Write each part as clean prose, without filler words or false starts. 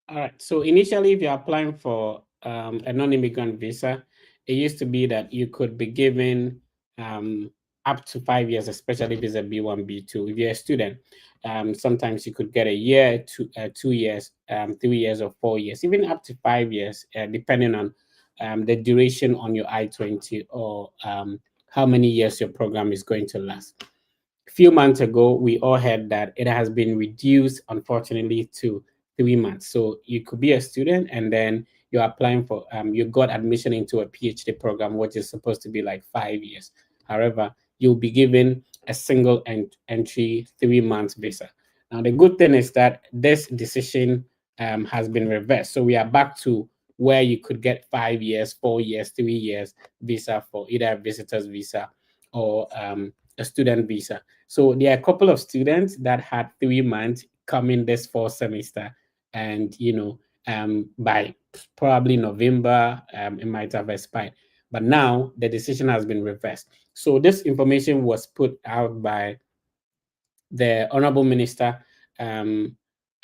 All right. So initially, if you're applying for a non-immigrant visa, it used to be that you could be given um, up to 5 years, especially if it's a B1, B2. If you're a student, sometimes you could get a year, 2 years, 3 years, or 4 years, even up to 5 years, depending on the duration on your I-20 or how many years your program is going to last. Few months ago, we all heard that it has been reduced, unfortunately, to 3 months. So you could be a student and then you're applying for, you got admission into a PhD program, which is supposed to be like 5 years. However, you'll be given a single entry 3 months visa. Now, the good thing is that this decision has been reversed. So we are back to where you could get 5 years, 4 years, 3 years visa for either a visitor's visa or a student visa. So there are a couple of students that had 3 months coming this fall semester, and by probably November, it might have expired. But now the decision has been reversed. So this information was put out by the Honorable Minister um,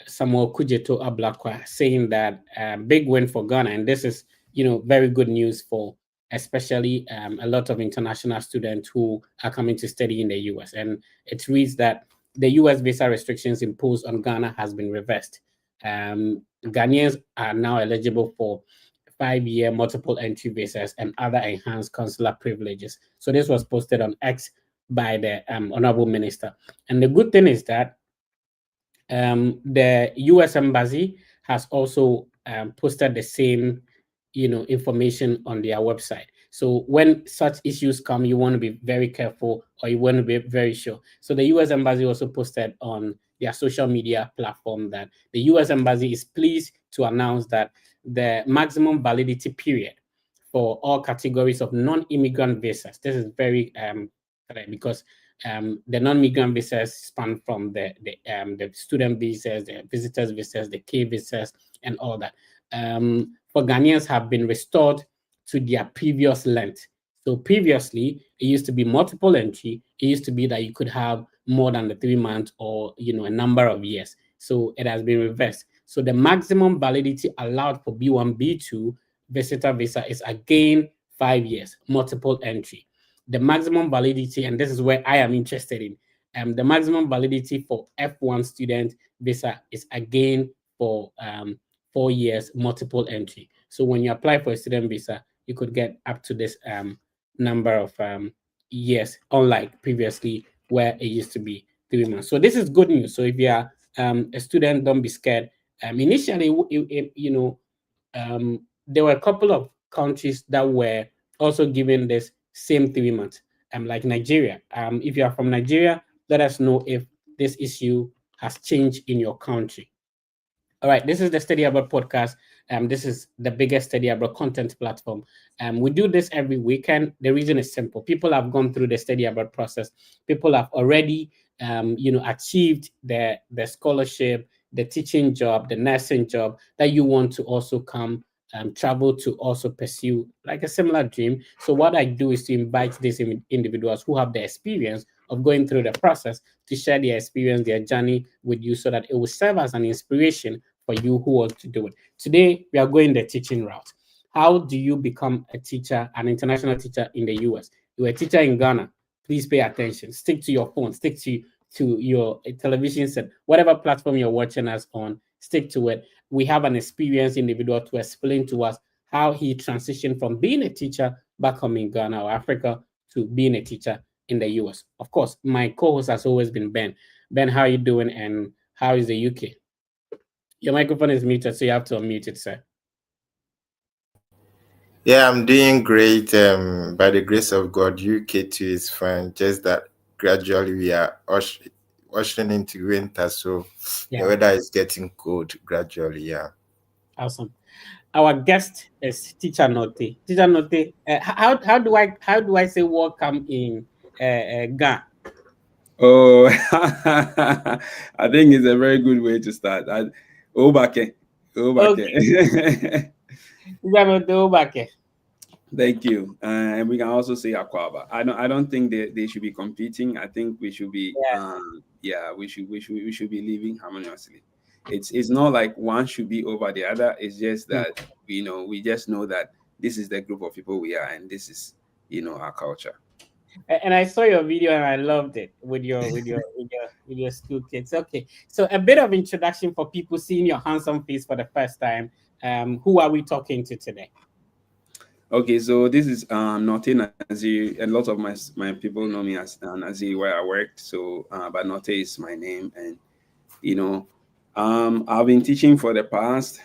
Samuel Kujeto Ablakwa, saying that big win for Ghana, and this is very good news for especially a lot of international students who are coming to study in the U.S. And it reads that the U.S. visa restrictions imposed on Ghana has been reversed. Ghanaians are now eligible for 5-year multiple entry visas and other enhanced consular privileges. So this was posted on X by the Honorable Minister. And the good thing is that the U.S. Embassy has also posted the same, information on their website. So when such issues come, you want to be very careful or you want to be very sure. So the U.S. Embassy also posted on their social media platform that the U.S. Embassy is pleased to announce that the maximum validity period for all categories of non-immigrant visas. This is very correct because the non-migrant visas span from the student visas, the visitors visas, the K visas, and all that. For Ghanaians have been restored to their previous length. So previously, it used to be multiple entry. It used to be that you could have more than the 3 months or a number of years. So it has been reversed. So the maximum validity allowed for B1, B2 visitor visa is again 5 years, multiple entry. The maximum validity, and this is where I am interested in, the maximum validity for F1 student visa is again for 4 years, multiple entry. So when you apply for a student visa, you could get up to this number of years, unlike previously where it used to be 3 months. So this is good news. So if you are a student, don't be scared. Initially, there were a couple of countries that were also given this same 3 months, like Nigeria. If you are from Nigeria, let us know if this issue has changed in your country. All right, this is the Study Abroad podcast. This is the biggest Study Abroad content platform. We do this every weekend. The reason is simple. People have gone through the Study Abroad process. People have already, achieved the scholarship, the teaching job, the nursing job that you want to also come travel to also pursue like a similar dream. So what I do is to invite these individuals who have the experience of going through the process to share their experience, their journey with you so that it will serve as an inspiration for you who want to do it. Today, we are going the teaching route. How do you become a teacher, an international teacher in the US? You're a teacher in Ghana. Please pay attention. Stick to your phone. Stick to your television set, whatever platform you're watching us on. Stick to it. We have an experienced individual to explain to us how he transitioned from being a teacher back home in Ghana or Africa to being a teacher in the US. Of course, my co-host has always been Ben. Ben, how are you doing and how is the UK? Your microphone is muted, so you have to unmute it, sir. Yeah, I'm doing great. By the grace of God, UK too is fine. Just that gradually we are ushering into winter, so the Yeah, weather is getting cold gradually. Yeah. awesome. Our guest is Teacher Note. Teacher Note, how do I say welcome in Ghana? Oh, I think it's a very good way to start. Obake, Okay, Obake. Teacher Note Obake. Thank you. And we can also say Aquaba. I don't think they should be competing. I think we should be Yeah, yeah, we should be living harmoniously. it's not like one should be over the other. It's just that we just know that this is the group of people we are, and this is our culture. And I saw your video and I loved it with your school kids. Okay, so a bit of introduction for people seeing your handsome face for the first time. Who are we talking to today? Okay, so this is Note Nazir. A lot of my people know me as Nazir where I worked. So, but Note is my name, and I've been teaching for the past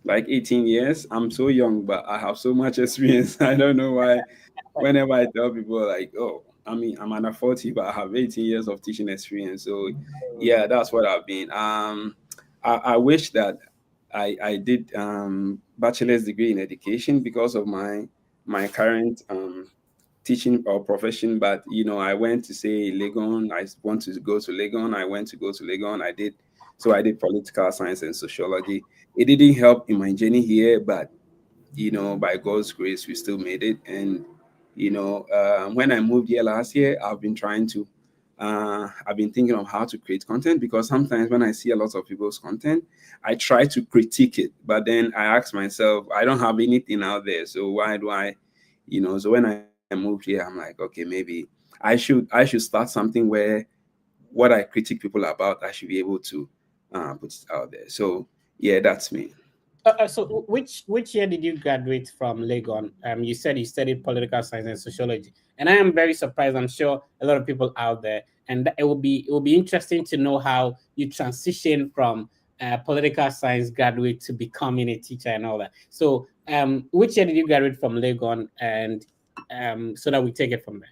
like 18 years. I'm so young, but I have so much experience. I don't know why. Whenever I tell people like, oh, I mean, I'm under 40, but I have 18 years of teaching experience. So, yeah, that's what I've been. I wish that I did bachelor's degree in education because of my current teaching or profession. But I went to say Legon. I want to go to Legon. I went to go to Legon. I did political science and sociology. It didn't help in my journey here, but by God's grace, we still made it. And when I moved here last year, I've been thinking of how to create content, because sometimes when I see a lot of people's content, I try to critique it, but then I ask myself, I don't have anything out there, so why do I, so when I moved here, I'm like, okay, maybe I should start something where what I critique people about, I should be able to put it out there. So yeah, that's me. So which year did you graduate from Legon? You said you studied political science and sociology, and I am very surprised. I'm sure a lot of people out there, and it will be interesting to know how you transition from political science graduate to becoming a teacher and all that. So, which year did you graduate from Legon, and so that we take it from there?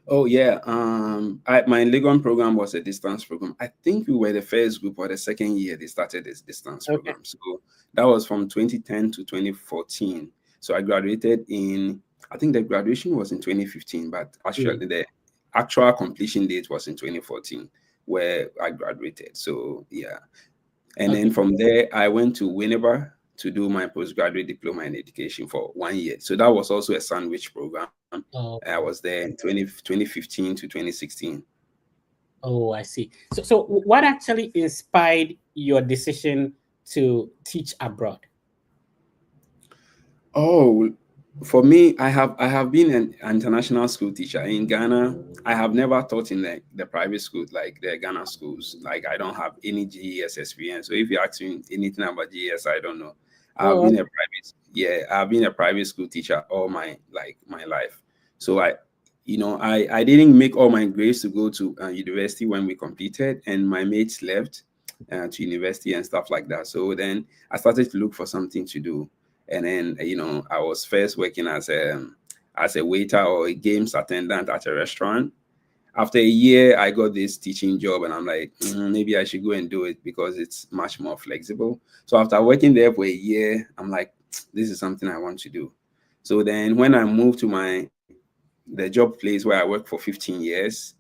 Oh yeah, my Legon program was a distance program. I think we were the first group or the second year they started this distance Okay. program. So that was from 2010 to 2014. So I graduated I think the graduation was in 2015, but actually the actual completion date was in 2014 where I graduated. So yeah, and then from there I went to Winneba to do my postgraduate diploma in education for 1 year. So that was also a sandwich program. Oh, I was there in 2015 to 2016. oh, I see. So what actually inspired your decision to teach abroad? Oh, for me, I have been an international school teacher in Ghana. I have never taught in the private schools like the Ghana schools. Like I don't have any GES experience. So if you ask me anything about GES, I don't know. Oh, I've been a private school teacher all my life. So I didn't make all my grades to go to university when we competed, and my mates left to university and stuff like that. So then I started to look for something to do, and then I was first working as a waiter or a games attendant at a restaurant. After a year, I got this teaching job, and I'm like, maybe I should go and do it because it's much more flexible. So after working there for a year, I'm like, this is something I want to do. So then when I moved to the job place where I worked for 15 years,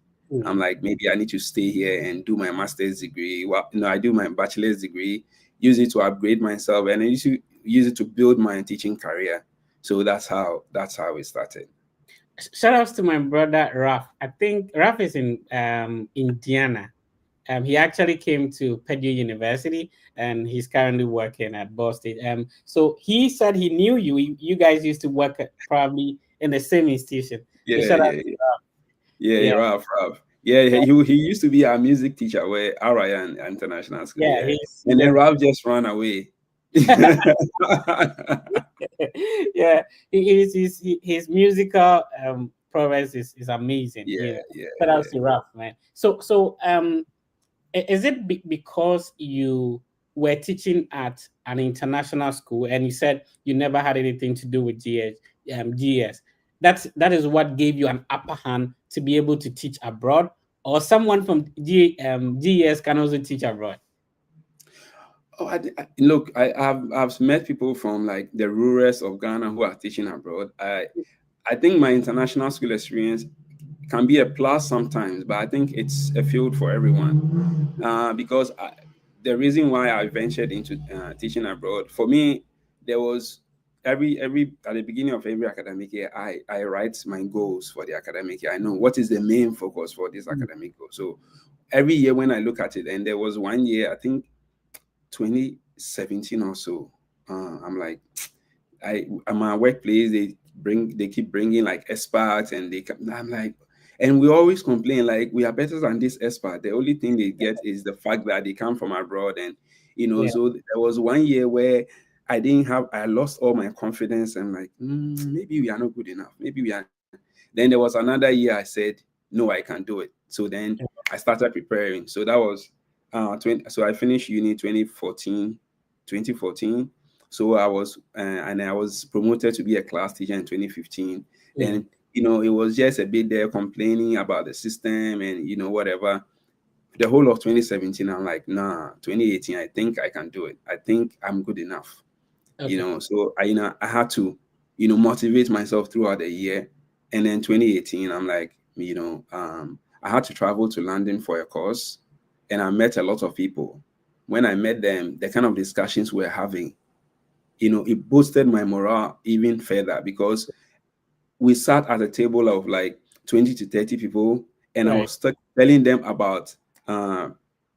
I'm like, maybe I need to stay here and do my master's degree. Well, I do my bachelor's degree, use it to upgrade myself, and I use it to build my teaching career. So that's how it started. shout outs to my brother Raf. I think Raf is in Indiana. He actually came to Purdue University, and he's currently working at Ball State. So he said he knew you. You guys used to work probably in the same institution. So Yeah, shout out yeah, to yeah, Ralph. Yeah, he used to be our music teacher where Ryan International School. yeah, Yeah, and then Ralph just ran away. yeah, his musical prowess is amazing. Yeah. Shout out to Raf, man. So is it because you were teaching at an international school and you said you never had anything to do with GS? That is what gave you an upper hand to be able to teach abroad, or someone from GS can also teach abroad? Oh, look, I've met people from like the rurals of Ghana who are teaching abroad. I think my international school experience can be a plus sometimes, but I think it's a field for everyone because the reason why I ventured into teaching abroad, for me, there was every at the beginning of every academic year, I write my goals for the academic year. I know what is the main focus for this academic goal. So every year when I look at it, and there was 1 year, I think 2017 or so. I'm like, at my workplace, they keep bringing like experts, and I'm like, and we always complain like we are better than this expert. The only thing they get is the fact that they come from abroad, and Yeah. so there was one year where I lost all my confidence, and like, maybe we are not good enough. Maybe we are. Then there was another year I said, no, I can do it. So then I started preparing. So that was 20, so I finished uni 2014. So and I was promoted to be a class teacher in 2015. Then, it was just a bit there complaining about the system and, whatever. The whole of 2017, I'm like, nah, 2018, I think I can do it. I think I'm good enough. Okay. So I had to, motivate myself throughout the year. And then 2018, I'm like, I had to travel to London for a course, and I met a lot of people. When I met them, the kind of discussions we're having, it boosted my morale even further, because we sat at a table of like 20 to 30 people, and I Right. was telling them about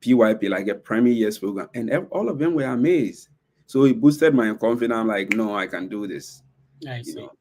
PYP, like a Premier Years program, and all of them were amazed. So it boosted my confidence. I'm like, no, I can do this. I You see. know.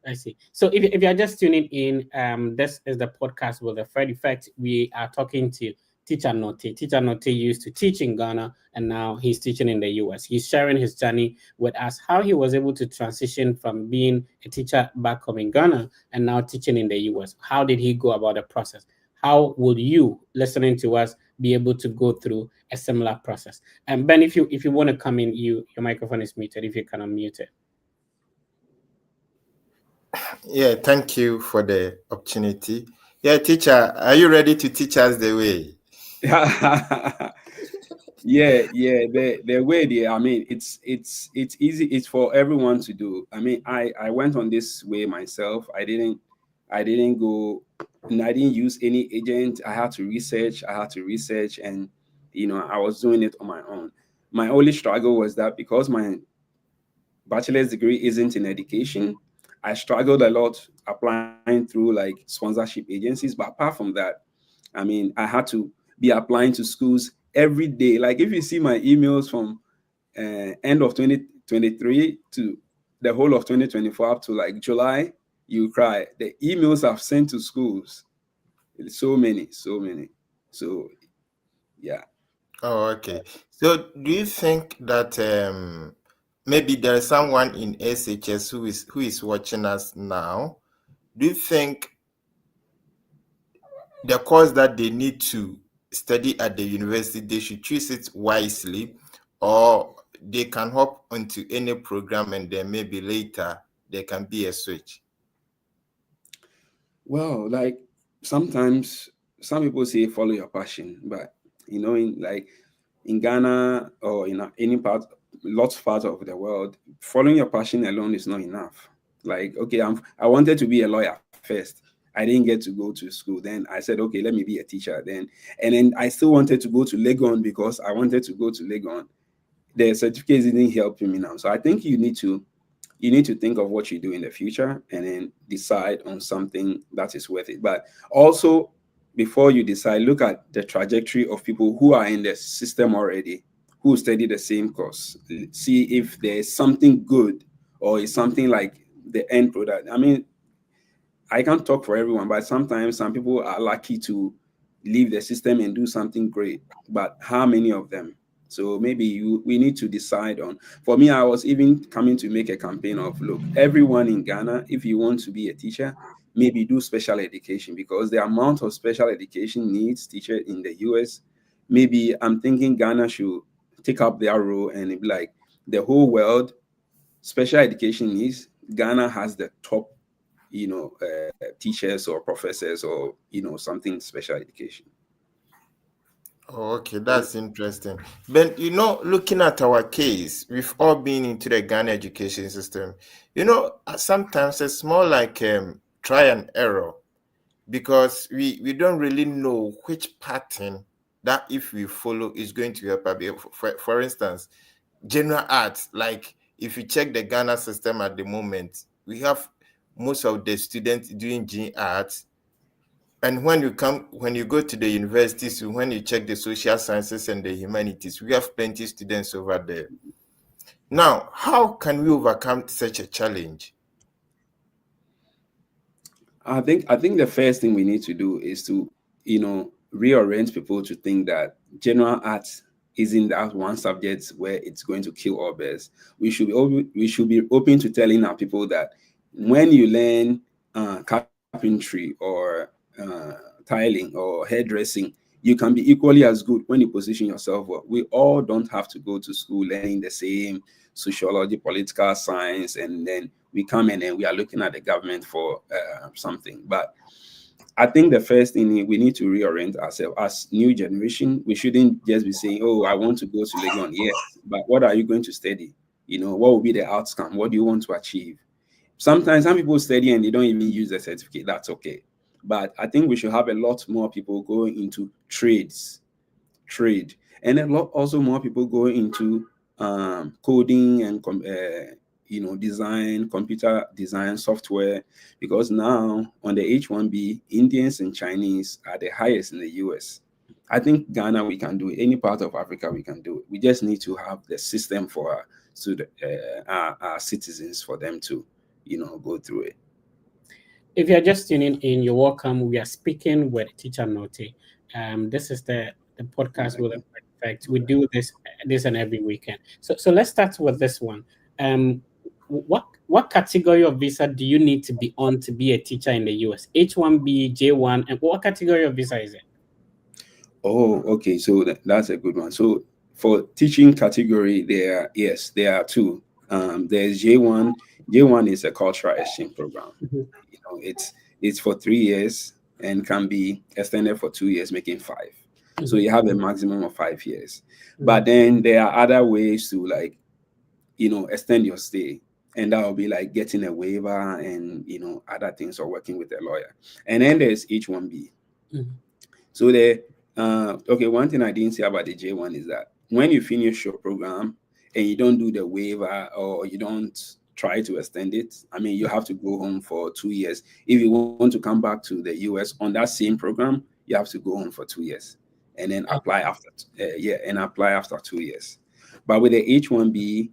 I see. So if you're just tuning in, this is the podcast with the Fred Effect. We are talking to Teacher Note. Teacher Note used to teach in Ghana, and now he's teaching in the US. He's sharing his journey with us, how he was able to transition from being a teacher back home in Ghana and now teaching in the US. How did he go about the process? How would you, listening to us, be able to go through a similar process? And Ben, if you want to come in, your microphone is muted. If you can unmute it. Yeah, thank you for the opportunity. Yeah, teacher, are you ready to teach us the way? Yeah, the way I mean, it's easy. It's for everyone to do. I mean, I went on this way myself. I didn't go, and I didn't use any agent. I had to research. And I was doing it on my own. My only struggle was that because my bachelor's degree isn't in education, I struggled a lot applying through like sponsorship agencies. But apart from that, I mean, I had to be applying to schools every day. Like if you see my emails from end of 2023 to the whole of 2024 up to like July, you cry. The emails I've sent to schools, it's so many, so many. So yeah. Oh, okay. So do you think that maybe there is someone in SHS who is watching us now? Do you think the course that they need to study at the university, they should choose it wisely, or they can hop onto any program and then maybe later there can be a switch? Well, like sometimes some people say follow your passion, but in Ghana or in any part, lots of parts of the world, following your passion alone is not enough. Like, okay, I wanted to be a lawyer first. I didn't get to go to school. Then I said, okay, let me be a teacher. And then I still wanted to go to Legon because I wanted to go to Legon. The certificates didn't help me now. So I think you need to think of what you do in the future and then decide on something that is worth it. But also, before you decide, look at the trajectory of people who are in the system already, who study the same course. See if there's something good or is something like the end product. I mean, I can't talk for everyone, but sometimes some people are lucky to leave the system and do something great. But how many of them? So maybe we need to decide on. For me, I was even coming to make a campaign of, look, everyone in Ghana, if you want to be a teacher, maybe do special education, because the amount of special education needs teacher in the US, maybe I'm thinking Ghana should take up their role and be like the whole world special education needs. Ghana has the top teachers or professors or something special education. Oh, okay, that's interesting. But looking at our case, we've all been into the Ghana education system. Sometimes it's more like try and error, because we don't really know which pattern that if we follow is going to help us. For instance, general arts, like if you check the Ghana system at the moment, we have most of the students doing G arts, And when you go to the universities, when you check the social sciences and the humanities, we have plenty students over there. Now, how can we overcome such a challenge? I think the first thing we need to do is to, reorient people to think that general arts isn't that one subject where it's going to kill all bears. We should be open to telling our people that when you learn carpentry or tiling or hairdressing, you can be equally as good when you position yourself well. We all don't have to go to school learning the same sociology, political science, and then we come in and we are looking at the government for something. But I think the first thing, we need to reorient ourselves as new generation. We shouldn't just be saying, "Oh, I want to go to Legon." Yes, but what are you going to study? What will be the outcome? What do you want to achieve? Sometimes some people study and they don't even use the certificate. That's okay. But I think we should have a lot more people going into trade, and a lot also more people going into coding and design, computer design, software, because now on the H-1B, Indians and Chinese are the highest in the US. I think Ghana, we can do it. Any part of Africa, we can do it. We just need to have the system for our citizens, for them to, go through it. If you're just tuning in, you're welcome. We are speaking with Teacher Nortey. This is the podcast with a perfect. We do this and every weekend. So let's start with this one. What category of visa do you need to be on to be a teacher in the US? H-1B, J-1, and what category of visa is it? Oh, okay. So that's a good one. So for teaching category, there are two. There's J1. J1 is a cultural exchange program. It's for 3 years and can be extended for 2 years, making 5. So you have a maximum of 5 years. But then there are other ways to extend your stay, and that will be like getting a waiver and other things, or working with a lawyer. And then there's H-1B. So one thing I didn't say about the J1 is that when you finish your program and you don't do the waiver, or you don't try to extend it, you have to go home for 2 years. If you want to come back to the US on that same program, you have to go home for 2 years and then apply after 2 years. But with the H-1B,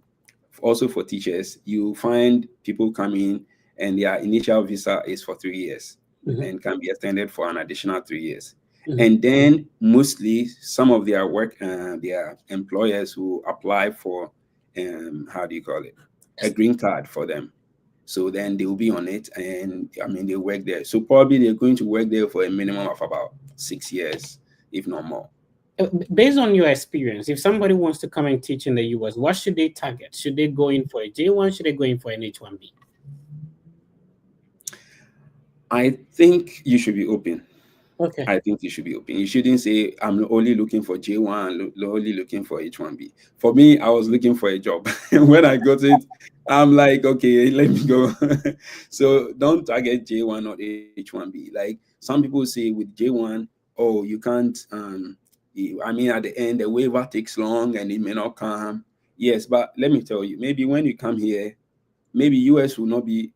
also for teachers, you find people coming and their initial visa is for 3 years and can be extended for an additional 3 years. And then mostly some of their their employers who apply for a green card for them. So then they will be on it, and they work there. So probably they're going to work there for a minimum of about 6 years, if not more. Based on your experience, if somebody wants to come and teach in the US, what should they target? Should they go in for a J1? Should they go in for an H-1B? I think you should be open. Okay. I think you should be open. You shouldn't say, I'm only looking for J1, only looking for H-1B. For me, I was looking for a job. When I got it, I'm like, okay, let me go. So don't target J1 or H-1B. Like some people say with J1, oh, you can't, at the end, the waiver takes long and it may not come. Yes, but let me tell you, maybe when you come here, maybe US will not be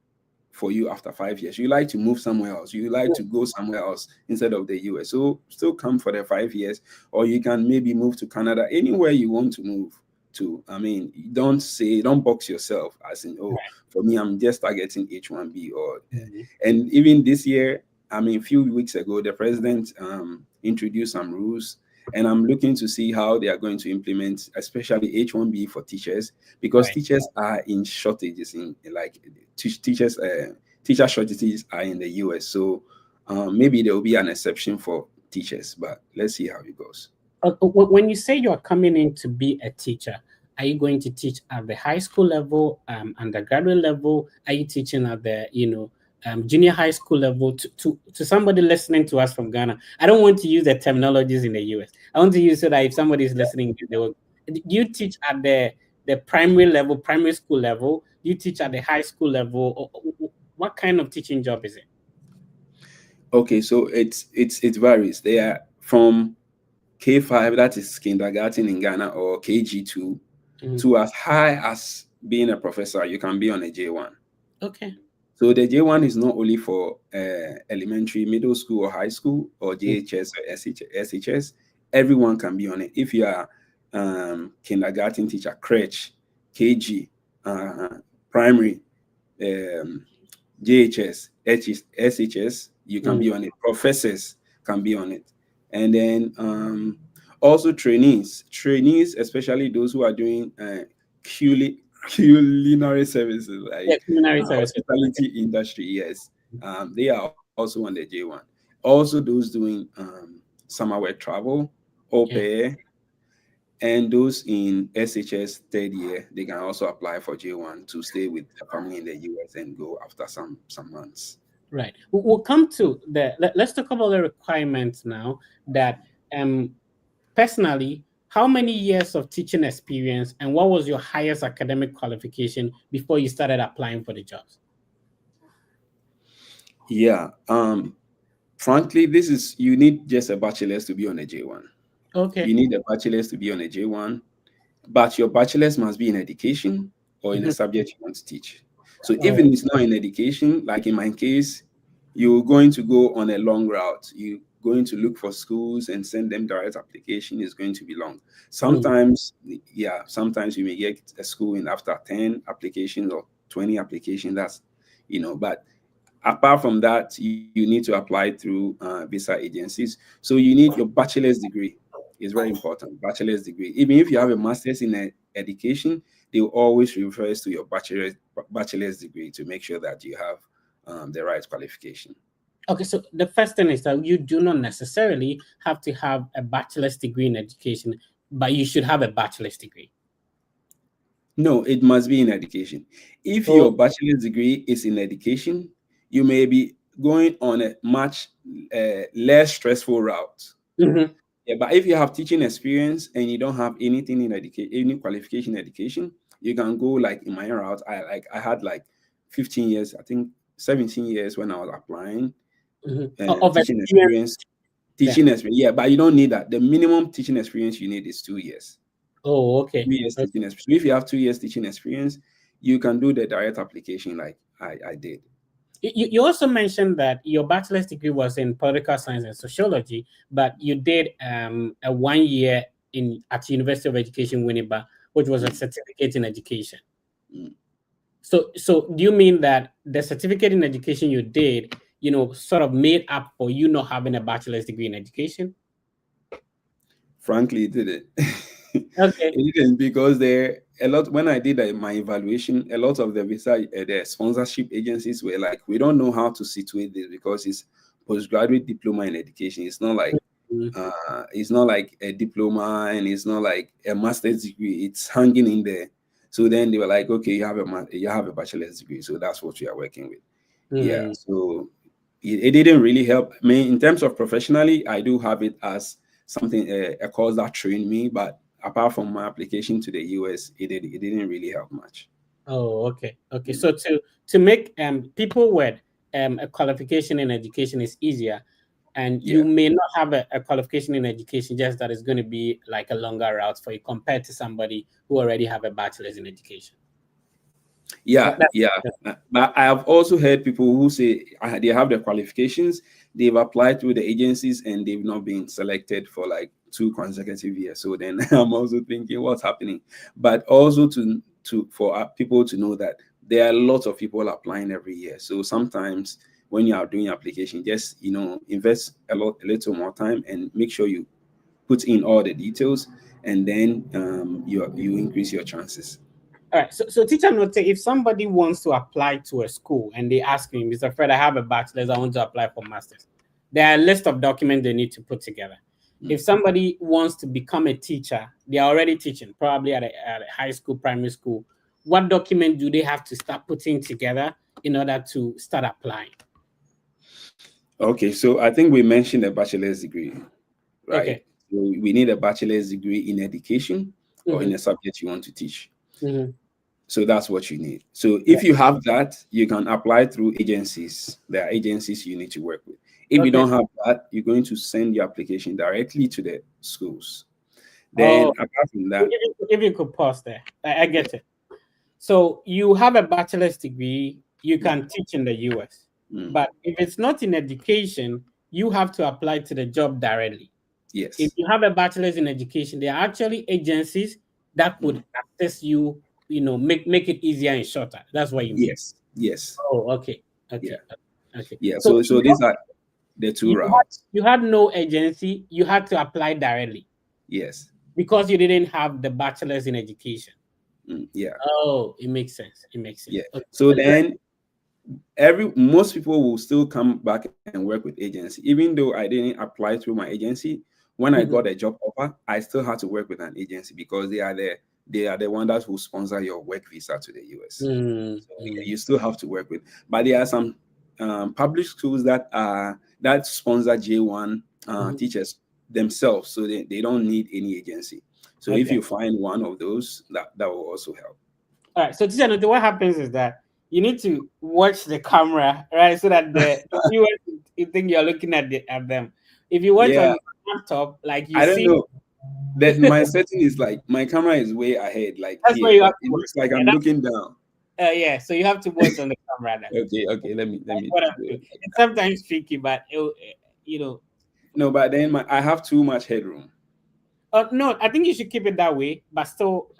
for you after 5 years. You like to move somewhere else. You like to go somewhere else instead of the US. So still come for the 5 years, or you can maybe move to Canada, anywhere you want to move to. Don't box yourself as in, for me, I'm just targeting H-1B and even this year, a few weeks ago, the president introduced some rules, and I'm looking to see how they are going to implement, especially H-1B for teachers, because teachers are in shortages teacher shortages are in the US. So maybe there will be an exception for teachers, but let's see how it goes. When you say you're coming in to be a teacher, are you going to teach at the high school level, undergraduate level? Are you teaching at the junior high school level? To somebody listening to us from Ghana, I don't want to use the terminologies in the US. I want to use so that if somebody is listening, do you teach at the primary level, primary school level? Do you teach at the high school level? Or what kind of teaching job is it? Okay, so it varies. They are from K5, that is kindergarten in Ghana, or KG2, to as high as being a professor. You can be on a J1. Okay. So the J1 is not only for elementary, middle school, or high school, or JHS or SHS. Everyone can be on it. If you are kindergarten teacher, crèche, KG, primary, JHS, SHS, you can be on it. Professors can be on it. And then also trainees, especially those who are doing culinary services, like culinary services. hospitality industry. Yes, they are also on the J1. Also, those doing summer work travel, au pair, and those in SHS third year, they can also apply for J1 to stay with a family in the US and go after some months. Right. We'll come to let's talk about the requirements now. That personally, how many years of teaching experience and what was your highest academic qualification before you started applying for the jobs? Yeah. Frankly, you need just a bachelor's to be on a J1. Okay. You need a bachelor's to be on a J1, but your bachelor's must be in education or in a subject you want to teach. So even it's not in education, like in my case, you're going to go on a long route. You're going to look for schools and send them direct application. Is going to be long. Sometimes, sometimes you may get a school in after 10 applications or 20 applications. That's, but apart from that, you need to apply through visa agencies. So you need your bachelor's degree. It's very important. Bachelor's degree. Even if you have a master's in education, they will always refer to your bachelor's degree to make sure that you have the right qualification. Okay, so the first thing is that you do not necessarily have to have a bachelor's degree in education, but you should have a bachelor's degree. No, it must be in education. If your bachelor's degree is in education, you may be going on a much less stressful route. Yeah, but if you have teaching experience and you don't have anything in any qualification in education, you can go like in my route. I had like 15 years, I think 17 years when I was applying. Teaching experience. Yeah, but you don't need that. The minimum teaching experience you need is 2 years. Oh, okay. 2 years teaching experience. So if you have 2 years teaching experience, you can do the direct application like I did. You also mentioned that your bachelor's degree was in political science and sociology, but you did a 1 year at University of Education Winneba, which was a certificate in education. So do you mean that the certificate in education you did, sort of made up for you not having a bachelor's degree in education? Frankly, it didn't. Okay. It didn't, because when I did my evaluation, a lot of the sponsorship agencies were like, we don't know how to situate this because it's postgraduate diploma in education. It's not like a diploma, and it's not like a master's degree. It's hanging in there. So then they were like, okay, you have a bachelor's degree, so that's what we are working with. Yeah. So it didn't really help. I mean, in terms of professionally, I do have it as something, a course that trained me, but apart from my application to the US, it didn't really help much. Oh, okay. So to make people with a qualification in education is easier, and you may not have a qualification in education, just that it's going to be like a longer route for you compared to somebody who already have a bachelor's in education. Yeah. But I have also heard people who say they have the qualifications, they've applied through the agencies, and they've not been selected for like 2 consecutive years. So then I'm also thinking, what's happening? But also for people to know that there are lots of people applying every year. So sometimes when you are doing application, just invest a little more time and make sure you put in all the details, and then you increase your chances. All right. So teacher note, if somebody wants to apply to a school and they ask me, Mr. Fred, I have a bachelor's, I want to apply for master's, there are a list of documents they need to put together. If somebody wants to become a teacher, they are already teaching, probably at a high school, primary school, what document do they have to start putting together in order to start applying? Okay, so I think we mentioned a bachelor's degree, right? Okay. So we need a bachelor's degree in education or in a subject you want to teach. So that's what you need. So if you have that, you can apply through agencies. There are agencies you need to work with. If you don't have that, you're going to send your application directly to the schools. Then apart from that, if you could pause there, I get it. So you have a bachelor's degree you can teach in the US. But if it's not in education, you have to apply to the job directly. Yes. If you have a bachelor's in education, there are actually agencies that could assist you, make it easier and shorter. That's what you mean. Yes. Oh, okay. Okay. Okay. Yeah. So these are the two routes. You had no agency, you had to apply directly. Yes. Because you didn't have the bachelor's in education. Yeah. Oh, it makes sense. Yeah. Okay. So then most people will still come back and work with agency. Even though I didn't apply through my agency, when I got a job offer, I still had to work with an agency because they are the one that will sponsor your work visa to the US. So you still have to work with. But there are some public schools that sponsor J1 teachers themselves, so they don't need any agency. So if you find one of those, that will also help. All right. So teacher, what happens is that you need to watch the camera, right? So that the viewers think you're looking at them. If you watch on the laptop, like you I don't know. That my setting is like my camera is way ahead. Like that's here, where you have it looks like I'm looking down. Yeah, so you have to watch on the camera then. Okay. Let me. It's sometimes tricky, but No, but then I have too much headroom. No, I think you should keep it that way, but still,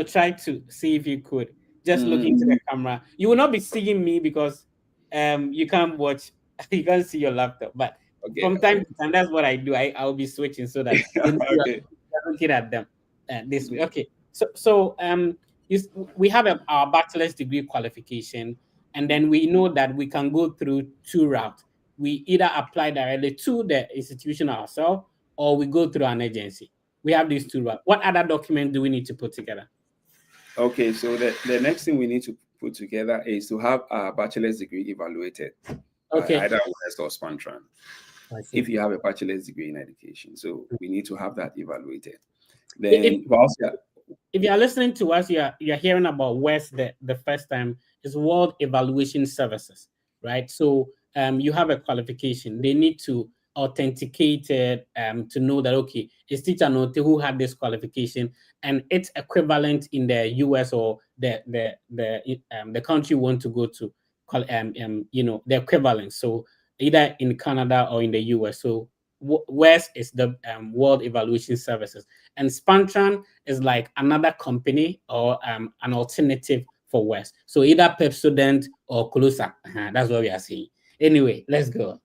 try to see if you could just look into the camera. You will not be seeing me because you can't watch, you can't see your laptop. But from time to time, that's what I do. I'll be switching so that you're looking at them this way. Okay, so we have our bachelor's degree qualification, and then we know that we can go through two routes. We either apply directly to the institution ourselves, or we go through an agency. We have these two routes. What other documents do we need to put together? Okay, so the next thing we need to put together is to have our bachelor's degree evaluated. Okay. Either WES or Spantran. If you have a bachelor's degree in education. So we need to have that evaluated. Then if you are listening to us, you're hearing about WES the first time, is World Evaluation Services, right? So you have a qualification. They need to authenticate it to know that, okay, it's Teacher Note who had this qualification and it's equivalent in the US or the country you want to go to, the equivalent. So either in Canada or in the US. So WES is the World Evaluation Services, and Spantran is like another company or an alternative for WES. So either Pepsodent or Closer. That's what we are saying. Anyway, let's go.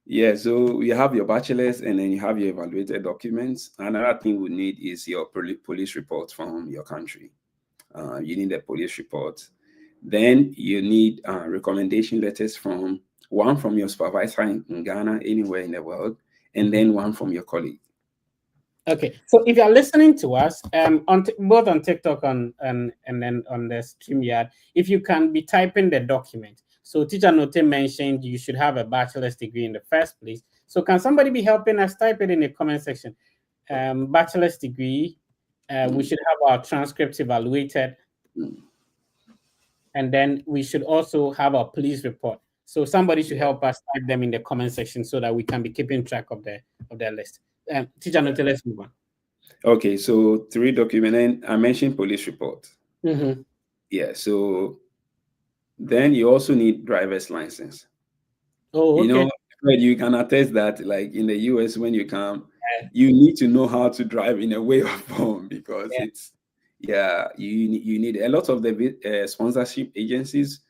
Yeah, so you have your bachelor's and then you have your evaluated documents. Another thing we need is your police report from your country. You need a police report. Then you need recommendation letters from your supervisor in Ghana, anywhere in the world, and then one from your colleague. Okay, so if you're listening to us, both on TikTok and then on the StreamYard, if you can be typing the document. So Teacher Note mentioned you should have a bachelor's degree in the first place. So can somebody be helping us type it in the comment section? Bachelor's degree. We should have our transcripts evaluated. And then we should also have our police report. So somebody should help us type them in the comment section so that we can be keeping track of their list. Teacher Note, let's move on. Okay, so 3 documents. And I mentioned police report. Yeah, so then you also need driver's license. Oh, okay. You can attest that, like in the US, when you come, you need to know how to drive in a way or form because you need a lot of the sponsorship agencies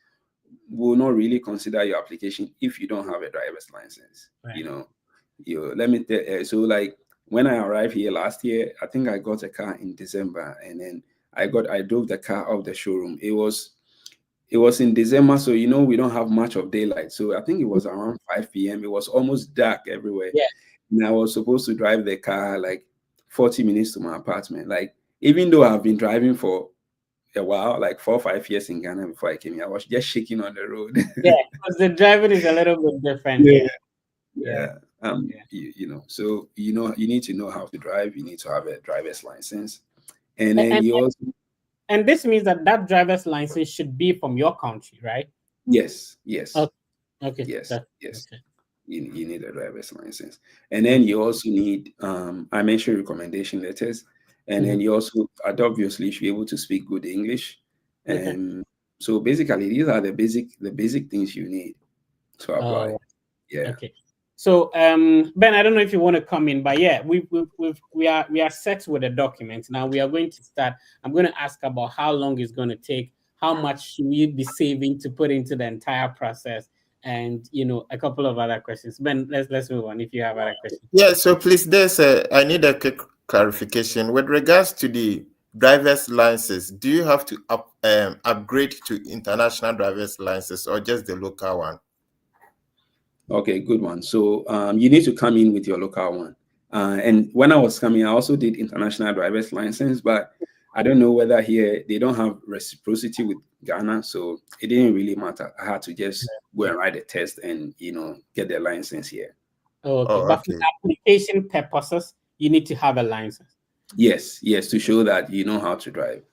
will not really consider your application if you don't have a driver's license. Right. Let me tell so like when I arrived here last year, I think I got a car in December, and then I drove the car off the showroom. It was in December, so we don't have much of daylight. So I think it was around 5 p.m. It was almost dark everywhere. Yeah. And I was supposed to drive the car like 40 minutes to my apartment. Like, even though I've been driving for a while, like 4 or 5 years in Ghana before I came here, I was just shaking on the road. Yeah, because the driving is a little bit different. So you need to know how to drive. You need to have a driver's license, and then you also. And this means that driver's license should be from your country, right? Yes. Okay. Yes. Okay. You need a driver's license, and then you also need. I mentioned recommendation letters, and then you also obviously should be able to speak good English, and So basically, these are the basic things you need to apply. Oh, Yeah. okay. So, Ben, I don't know if you want to come in, but yeah, we are set with the document. Now we are going to start. I'm going to ask about how long it's going to take, how much should we be saving to put into the entire process, and a couple of other questions. Ben, let's move on. If you have other questions. Yeah, so please, I need a quick clarification with regards to the driver's license. Do you have to upgrade to international driver's license or just the local one? Okay, good one. So you need to come in with your local one. And when I was coming, I also did international driver's license, but I don't know whether here they don't have reciprocity with Ghana, so it didn't really matter. I had to just go and write a test and get the license here. Okay, Oh, but okay. for application purposes, you need to have a license. Yes, to show that you know how to drive.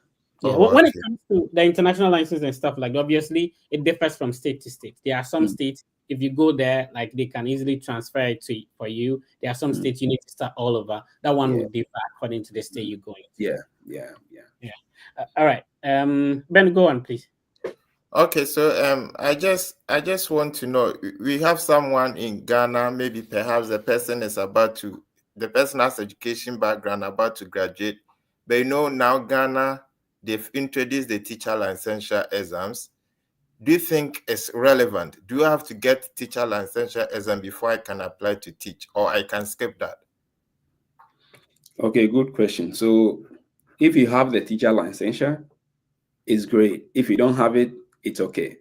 Yeah, Oh, when it okay. comes to the international license and stuff like that, obviously it differs from state to state. There are some states, if you go there, like they can easily transfer it for you. There are some states you need to start all over. That one will differ according to the state you're going to. Yeah. All right. Ben, go on, please. Okay, so I just want to know, we have someone in Ghana, maybe perhaps the person has education background, about to graduate, but now Ghana, they've introduced the teacher licensure exams. Do you think it's relevant? Do you have to get teacher licensure exam before I can apply to teach, or I can skip that? Okay, good question. So if you have the teacher licensure, it's great. If you don't have it, it's okay.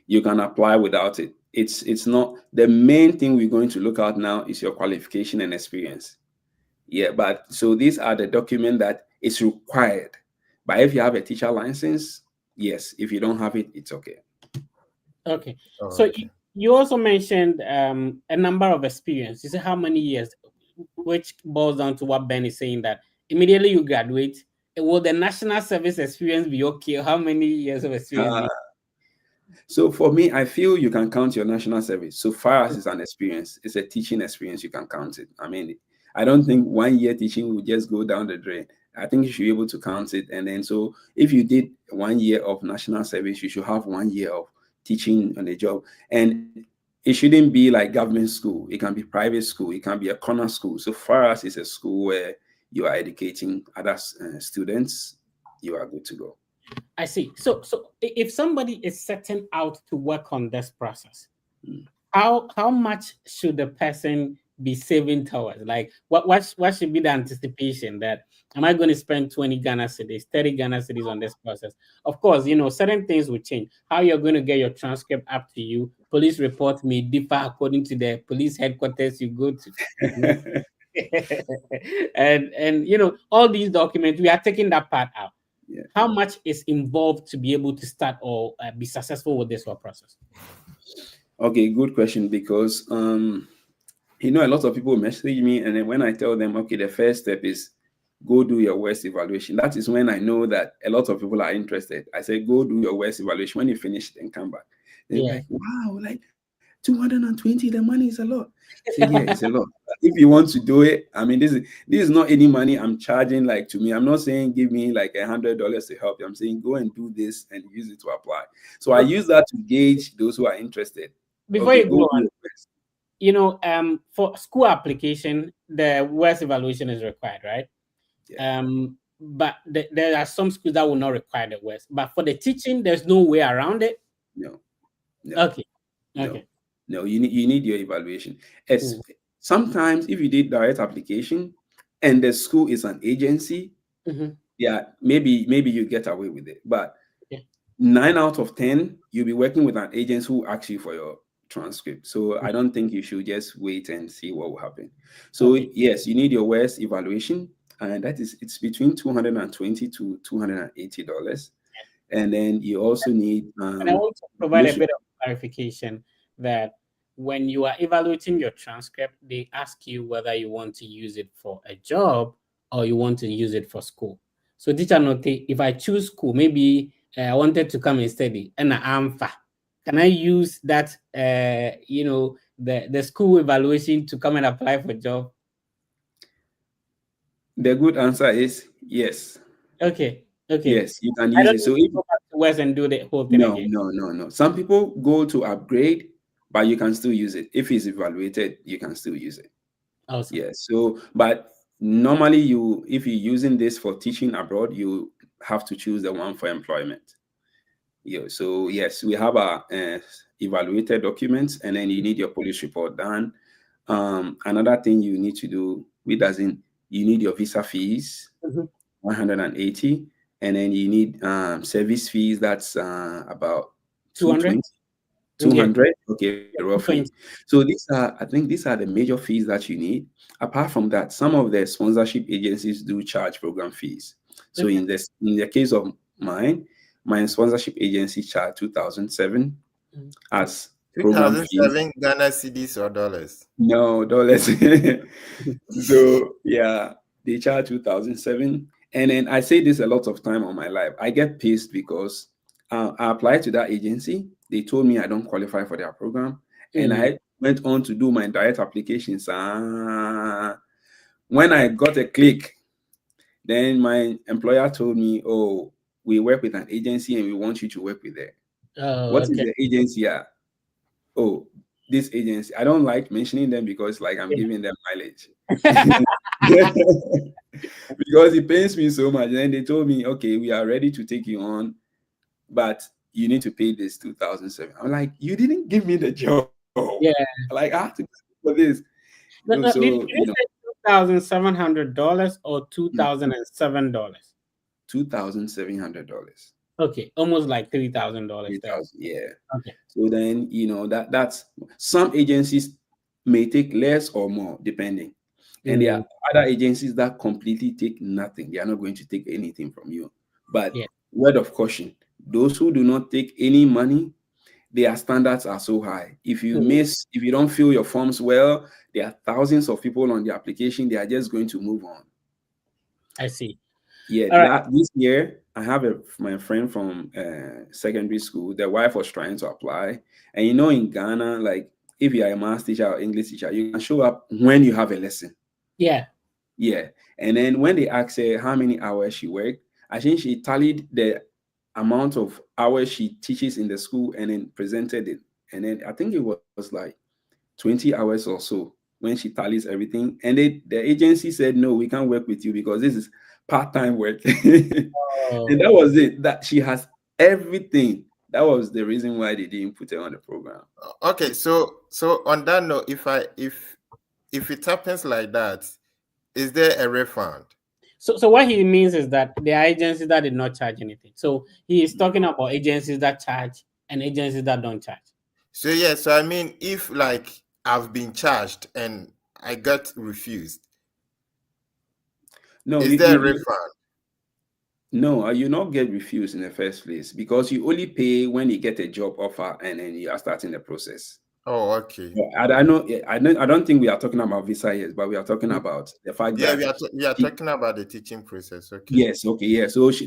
You can apply without it. It's not the main thing we're going to look at now is your qualification and experience. Yeah, but so these are the documents that is required. But if you have a teacher license, yes. If you don't have it, it's okay. Okay. Oh, So okay. you also mentioned a number of experience. You said how many years, which boils down to what Ben is saying, that immediately you graduate, will the national service experience be okay? How many years of experience? So for me, I feel you can count your national service. So far as it's an experience, it's a teaching experience, you can count it. I mean, I don't think 1 year teaching will just go down the drain. I think you should be able to count it. And then, so if you did 1 year of national service, you should have 1 year of teaching on the job. And it shouldn't be like government school. It can be private school. It can be a corner school. So far as it's a school where you are educating other students, you are good to go. I see. So if somebody is setting out to work on this process, how much should the person be saving towards? Like what should be the anticipation that am I going to spend 20 Ghana cedis, 30 Ghana cedis on this process? Of course, certain things will change. How you're going to get your transcript up to you. Police reports may differ according to the police headquarters you go to. and all these documents, we are taking that part out. Yeah. How much is involved to be able to start or be successful with this whole process? Okay, good question, because a lot of people message me, and then when I tell them, okay, the first step is go do your WES evaluation. That is when I know that a lot of people are interested. I say, go do your WES evaluation. When you finish, then come back. They're like, wow, like 220, the money is a lot. I say, yeah, it's a lot. If you want to do it, I mean, this is not any money I'm charging like to me. I'm not saying give me like $100 to help you. I'm saying go and do this and use it to apply. So I use that to gauge those who are interested. Before you go on, for school application, the WES evaluation is required, right? Yeah. But there are some schools that will not require the WES. But for the teaching, there's no way around it. No. Okay. No, you need your evaluation. Sometimes if you did direct application and the school is an agency, yeah, maybe you get away with it. But 9 out of 10, you'll be working with an agent who asks you for your transcript. So I don't think you should just wait and see what will happen. So yes, you need your WES evaluation, and it's between $220 to $280. And then you also need and I want to provide a bit of clarification that when you are evaluating your transcript, they ask you whether you want to use it for a job or you want to use it for school. So teacher note, if I choose school, maybe I wanted to come and study and I'm far. Can I use that the school evaluation to come and apply for a job? The good answer is yes. Okay. Yes, you can use it. So if worse and do the whole thing No, again? no. Some people go to upgrade, but you can still use it. If it's evaluated, you can still use it. Awesome. Yeah. So, but normally if you're using this for teaching abroad, you have to choose the one for employment. Yeah. So yes, we have our evaluated documents, and then you need your police report done. Another thing you need to do, you need your visa fees, Mhm. 180, and then you need service fees. That's about 200? 220. Yeah, 200, okay, roughly. 220. So I think these are the major fees that you need. Apart from that, some of the sponsorship agencies do charge program fees. So Okay. in the case of mine, my sponsorship agency charge 2007 Mm. as program fees. 2007 Ghana cedis or dollars? No, dollars. So yeah, they charge 2007. And then I say this a lot of time on my life. I get pissed because I applied to that agency. They told me I don't qualify for their program. And Mm. I went on to do my direct applications. When I got a click, then my employer told me, oh, we work with an agency and we want you to work with them. Oh, What is okay. the agency? Oh, this agency. I don't like mentioning them because like I'm Yeah. giving them mileage. Because it pains me so much. And then they told me, okay, we are ready to take you on, but you need to pay this 2007. I'm like, you didn't give me the job. Yeah. Like I have to pay for this. Did So you say $2,700 or $2,007? $2,700. Okay, almost like $3,000 there. 3,000, yeah. Okay. So then that's some agencies may take less or more depending. And there are other agencies that completely take nothing. They are not going to take anything from you. But Yeah. word of caution, those who do not take any money, their standards are so high. If you if you don't fill your forms well, there are thousands of people on the application. They are just going to move on. I see. Yeah, All right. this year I have my friend from secondary school. The wife was trying to apply, and in Ghana, like if you are a math teacher or English teacher, you can show up when you have a lesson. Yeah. Yeah, and then when they asked her how many hours she worked, I think she tallied the amount of hours she teaches in the school and then presented it, and then I think it was like 20 hours or so when she tallies everything, and the agency said no, we can't work with you because this is part-time work. Oh. And that was it. That she has everything. That was the reason why they didn't put her on the program. Okay, so on that note, if it happens like that, is there a refund? So what he means is that there are agencies that did not charge anything. So he is talking about agencies that charge and agencies that don't charge. So yeah, so I mean, if like I've been charged and I got refused, No, is there a refund? No, you not get refused in the first place because you only pay when you get a job offer and then you are starting the process. Oh, okay. I don't think we are talking about visa yet, but we are talking about the fact Yeah, that we are talking about the teaching process. Okay. yes, okay, yeah. So she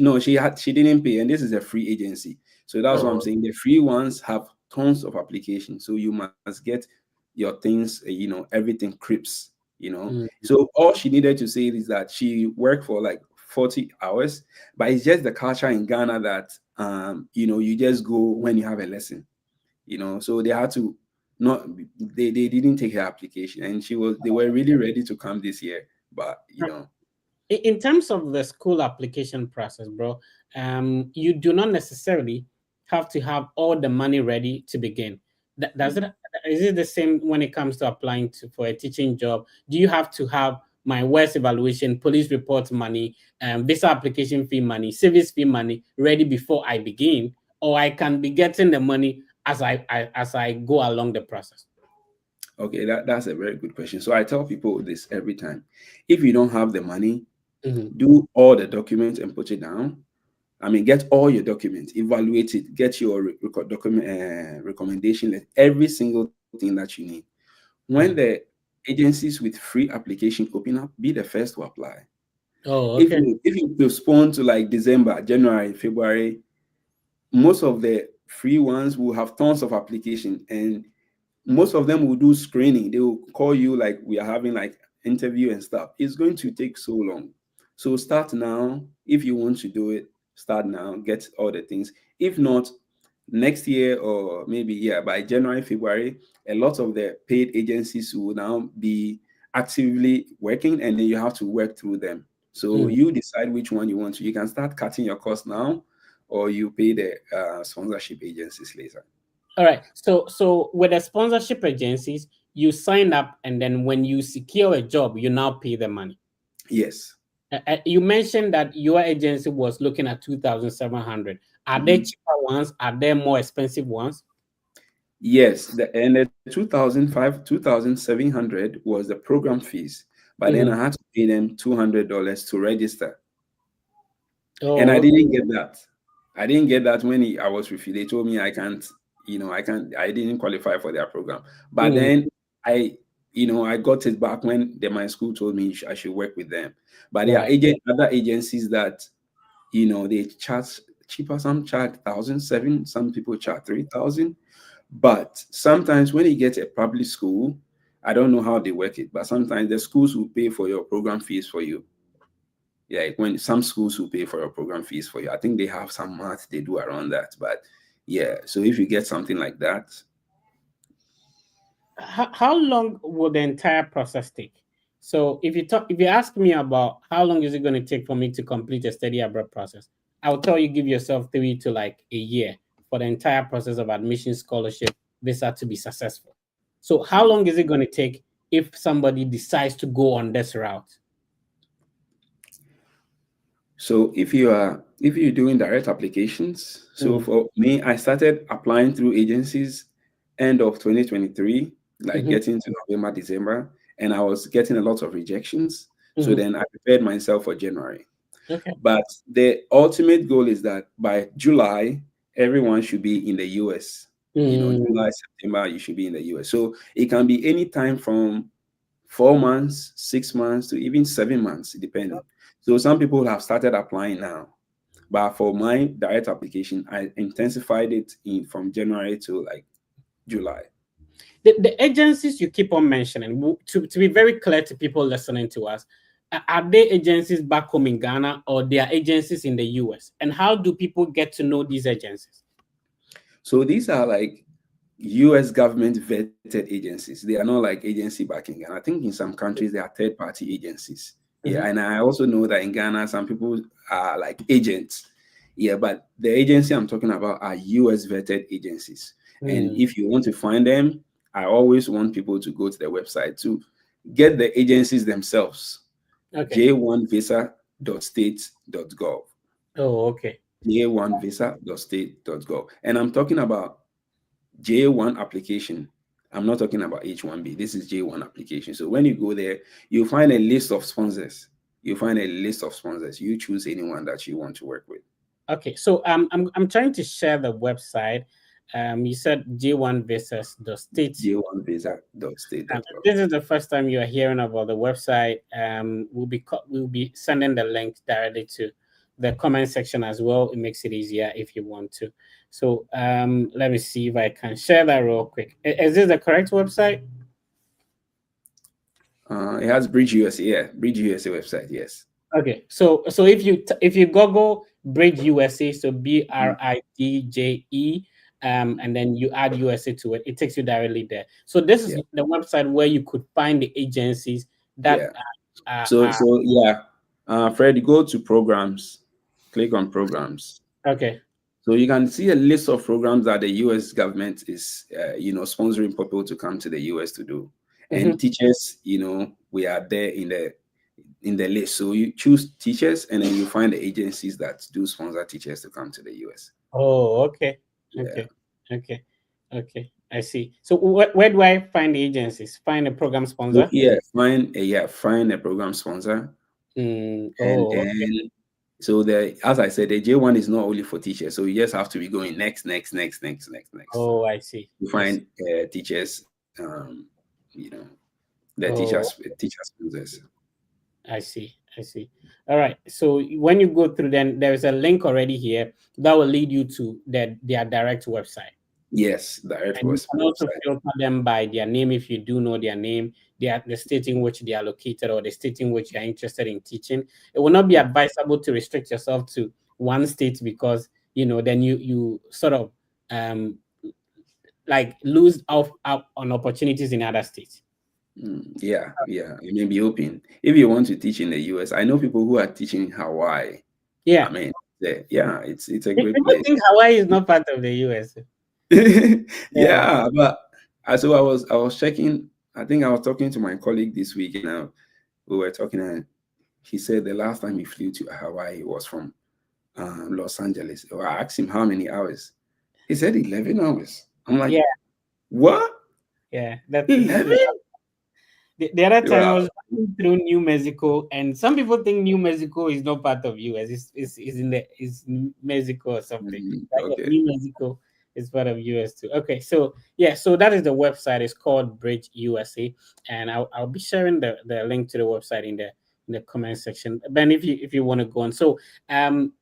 didn't pay, and this is a free agency. So that's what I'm saying. The free ones have tons of applications, so you must get your things, everything crisp, So all she needed to say is that she worked for like 40 hours, but it's just the culture in Ghana that you just go when you have a lesson, So they had to they didn't take her application, and they were really ready to come this year, but in terms of the school application process, bro, you do not necessarily have to have all the money ready to begin. Is it the same when it comes to applying for a teaching job? Do you have to have my worst evaluation, police report money, visa application fee money, service fee money ready before I begin, or I can be getting the money as I go along the process? Okay, that's a very good question. So I tell people this every time. If you don't have the money, do all the documents and put it down. I mean, get all your documents, evaluate it, get your recommendation list, every single thing that you need. When the agencies with free application open up, be the first to apply. Oh, okay. If you postpone to like December, January, February, most of the free ones will have tons of application, and most of them will do screening. They will call you like we are having like interview and stuff. It's going to take so long. So start now if you want to do it. start now, get all the things. If not, next year or maybe by January, February, a lot of the paid agencies will now be actively working, and then you have to work through them. So you decide which one you want to. You can start cutting your cost now, or you pay the sponsorship agencies later. All right. So with the sponsorship agencies, you sign up, and then when you secure a job, you now pay the money. Yes. You mentioned that your agency was looking at 2,700. Are there cheaper ones? Are there more expensive ones? Yes, and the 2,700 was the program fees, but then I had to pay them $200 to register. And I didn't get that. I didn't get that when I was with you. They told me I didn't qualify for their program. But then I got it back when my school told me I should work with them. But there are other agencies that, they charge cheaper. Some charge 1,700, some people charge 3,000. But sometimes when you get a public school, I don't know how they work it, but sometimes the schools will pay for your program fees for you. Yeah, when some schools will pay for your program fees for you. I think they have some math they do around that. But so if you get something like that. How long will the entire process take? So if you ask me about how long is it going to take for me to complete a study abroad process, I'll tell you, give yourself 3 to like a year for the entire process of admission, scholarship, visa to be successful. So how long is it going to take if somebody decides to go on this route? So if you're doing direct applications, so for me, I started applying through agencies end of 2023, like getting to November, December, and I was getting a lot of rejections. So then I prepared myself for January. Okay. But the ultimate goal is that by July, everyone should be in the US. July, September, you should be in the US. So it can be any time from 4 months, 6 months to even 7 months, depending. So some people have started applying now. But for my direct application, I intensified it from January to like July. The agencies you keep on mentioning, to be very clear to people listening to us, are they agencies back home in Ghana, or they are agencies in the US? And how do people get to know these agencies? So these are like US government vetted agencies. They are not like agency back in Ghana. I think in some countries they are third-party agencies. Yeah, and I also know that in Ghana, some people are like agents. Yeah, but the agency I'm talking about are US vetted agencies. And if you want to find them, I always want people to go to the website to get the agencies themselves. Okay. j1visa.state.gov. Oh, okay. j1visa.state.gov. And I'm talking about J1 application. I'm not talking about H1B. This is J1 application. So when you go there, you'll find a list of sponsors. You choose anyone that you want to work with. Okay. So I'm trying to share the website. You said j1visas.state. j1visa.state.gov. This is the first time you are hearing about the website. We'll be sending the link directly to the comment section as well. It makes it easier if you want to. So let me see if I can share that real quick. Is this the correct website? It has Bridge USA. Yeah, Bridge USA website. Yes. Okay. So if you Google Bridge USA, so BRIDJE, and then you add USA to it, it takes you directly there. So this is the website where you could find the agencies that. Fred, go to programs. Click on programs. Okay. So you can see a list of programs that the US government is, sponsoring people to come to the US to do. And teachers, we are there in the list. So you choose teachers, and then you find the agencies that do sponsor teachers to come to the US. Oh, okay. Okay. I see. So where do I find the agencies? Find a program sponsor? Find a program sponsor. So as I said, the J1 is not only for teachers, so you just have to be going next. Oh, I see. You find teachers, teachers sponsors. I see. All right. So when you go through, then there is a link already here that will lead you to their direct website. Yes, direct and website. You can also filter them by their name if you do know their name, the state in which they are located, or the state in which you are interested in teaching. It will not be advisable to restrict yourself to one state, because then you sort of like lose out on opportunities in other states. Yeah, you may be open if you want to teach in the US. I know people who are teaching in Hawaii. Yeah, I mean, it's a great people place. think Hawaii is not part of the US. Yeah, but so I was checking. I think I was talking to my colleague this week, and we were talking, and he said the last time he flew to Hawaii was from Los Angeles. I asked him how many hours. He said 11 hours. I'm like, Yeah. What? Yeah, that's 11? The other time I Wow. was passing through New Mexico, and some people think New Mexico is not part of US. It's in Mexico or something. Okay. New Mexico is part of US too. Okay, so yeah, so that is the website. It's called Bridge USA, and I'll be sharing the link to the website in the comment section. Ben, if you want to go on. So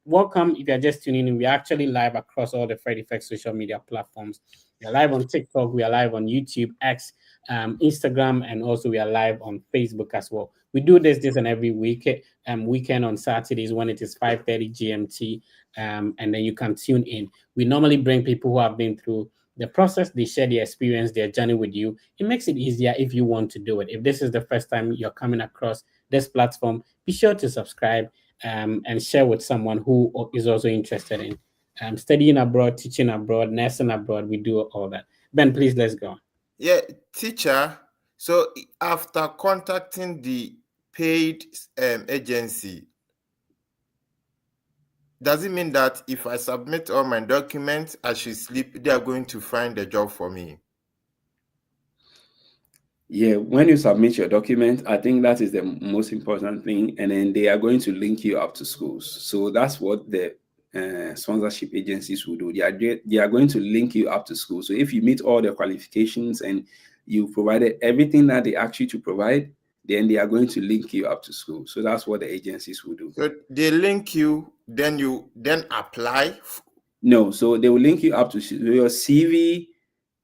welcome if you're just tuning in. We're actually live across all the Fred Effect social media platforms. We're live on TikTok, we are live on YouTube, X, Instagram, and also we are live on Facebook as well. We do this and every weekend on Saturdays when it is 5:30 GMT, and then you can tune in. We normally bring people who have been through the process. They share their experience, their journey with you. It makes it easier if you want to do it. If this is the first time you're coming across this platform, be sure to subscribe and share with someone who is also interested in studying abroad, teaching abroad, nursing abroad. We do all that. Ben, please, let's go. Yeah, teacher. So after contacting the paid agency, does it mean that if I submit all my documents, I should sleep, they are going to find a job for me? Yeah, when you submit your document, I think that is the most important thing. And then they are going to link you up to schools. So that's what the sponsorship agencies will do. They are going to link you up to school. So if you meet all the qualifications and you provided everything that they ask you to provide, then they are going to link you up to school. So that's what the agencies will do. So they link you, then you apply? No, so they will link you up to your CV.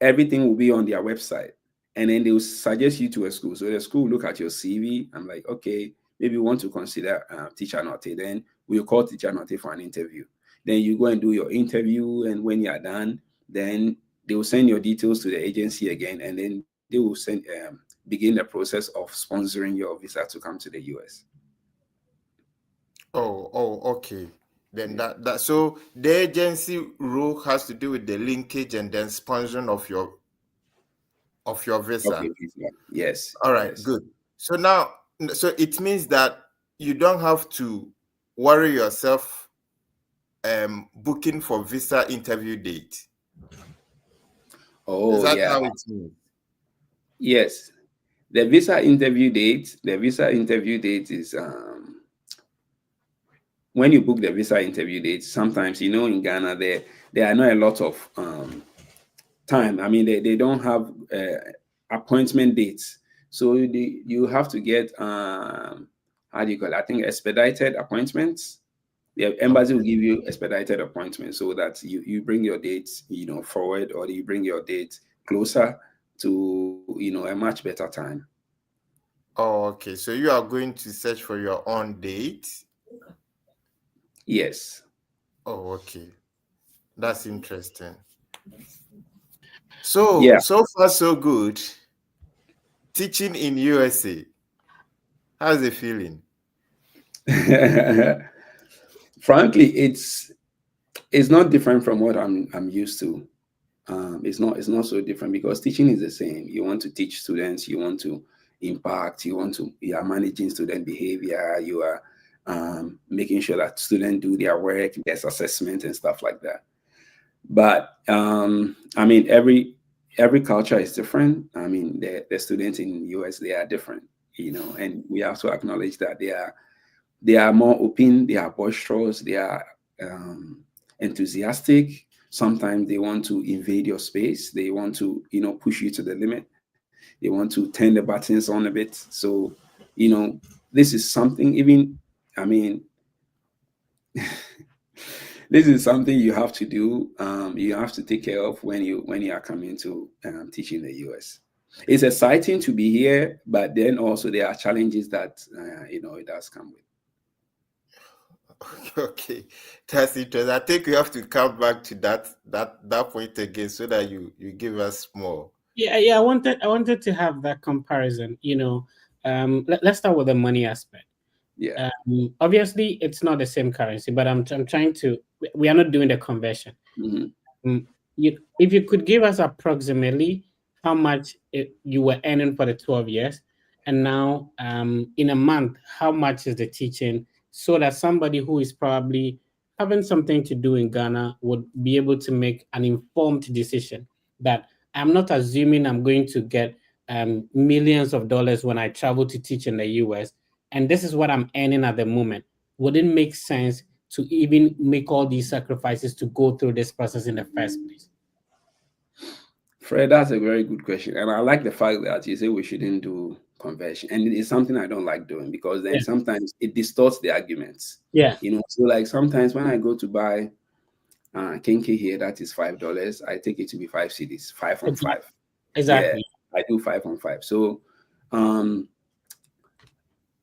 Everything will be on their website. And then they will suggest you to a school. So the school will look at your CV. I'm like, okay, maybe you want to consider Teacher Norte. Then we'll call Teacher Norte for an interview. Then you go and do your interview. And when you are done, then they will send your details to the agency again. And then they will begin the process of sponsoring your visa to come to the US. Oh, okay. Then that so the agency role has to do with the linkage and then sponsoring of your visa. Okay, yes. All right, yes. Good. So now, so it means that you don't have to worry yourself booking for visa interview date. Oh, is that yeah. how it means? Yes. The visa interview date is when you book the visa interview date, sometimes, in Ghana, there are not a lot of time. I mean, they don't have appointment dates. So you have to get, how do you call it? I think expedited appointments. The embassy will give you expedited appointments so that you bring your dates, forward, or you bring your date closer to, a much better time. Oh, okay. So you are going to search for your own date? Yes. Oh, okay. That's interesting. So, So far, so good. Teaching in USA. How's it feeling? Frankly, it's not different from what I'm used to. It's not so different because teaching is the same. You want to teach students, you want to impact, you are managing student behavior, you are making sure that students do their work, there's assessment and stuff like that. But I mean, every culture is different. I mean, the students in the US, they are different, and we have to acknowledge that they are more open, they are boisterous, they are enthusiastic. Sometimes they want to invade your space. They want to, push you to the limit. They want to turn the buttons on a bit. So, this is something this is something you have to do. You have to take care of when you are coming to teach in the US. It's exciting to be here, but then also there are challenges that it does come with. Okay, that's interesting. I think we have to come back to that point again so that you give us more. Yeah. I wanted to have that comparison. Let's start with the money aspect. Yeah. Obviously, it's not the same currency, but I'm trying to. We are not doing the conversion. Mhm. If you could give us approximately how much you were earning for the 12 years, and now in a month, how much is the teaching, so that somebody who is probably having something to do in Ghana would be able to make an informed decision that I'm not assuming I'm going to get millions of dollars when I travel to teach in the US, and this is what I'm earning at the moment. Would it make sense to even make all these sacrifices to go through this process in the first place? Fred, that's a very good question. And I like the fact that you say we shouldn't do conversion. And it is something I don't like doing because then Yeah. sometimes it distorts the arguments. Yeah. So like sometimes when I go to buy kinky here, that is $5, I take it to be 5 cedis, 5 on 5. Exactly. Yeah, I do 5 on 5. So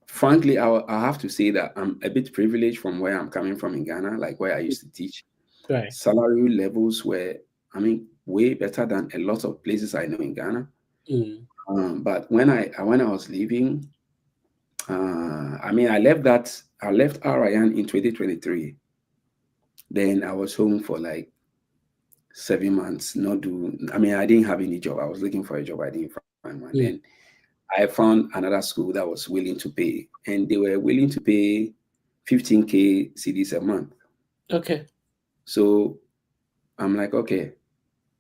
frankly, I have to say that I'm a bit privileged from where I'm coming from in Ghana, like where I used to teach. Right. Salary levels were, way better than a lot of places I know in Ghana. But when I was leaving, I left RIAN in 2023. Then I was home for like 7 months. I didn't have any job. I was looking for a job. I didn't find one. Then I found another school that was willing to pay, and they were willing to pay 15K cedis a month. Okay. So I'm like, okay,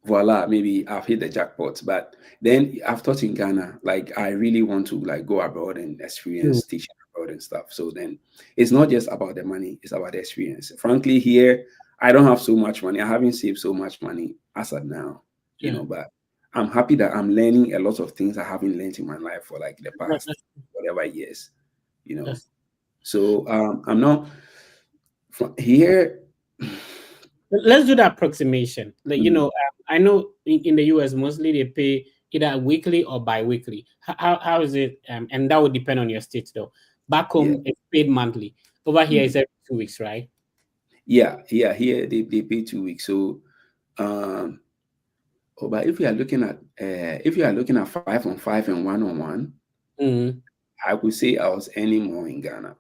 voila, maybe I've hit the jackpot. But then I've taught in Ghana, like I really want to like go abroad and experience teaching abroad and stuff. So then it's not just about the money, it's about the experience. Frankly, here I don't have so much money. I haven't saved so much money as of now, but I'm happy that I'm learning a lot of things I haven't learned in my life for like the past whatever years, Yes. So I'm not here. Let's do the approximation. Like, I know in the US, mostly they pay either weekly or bi-weekly. How is it? And that would depend on your state, though. Back home, it's paid monthly. Over here, it's every 2 weeks, right? Yeah. Here they pay 2 weeks. So, but if you are looking at 5 on 5 and 1 on 1, I would say I was earning more in Ghana.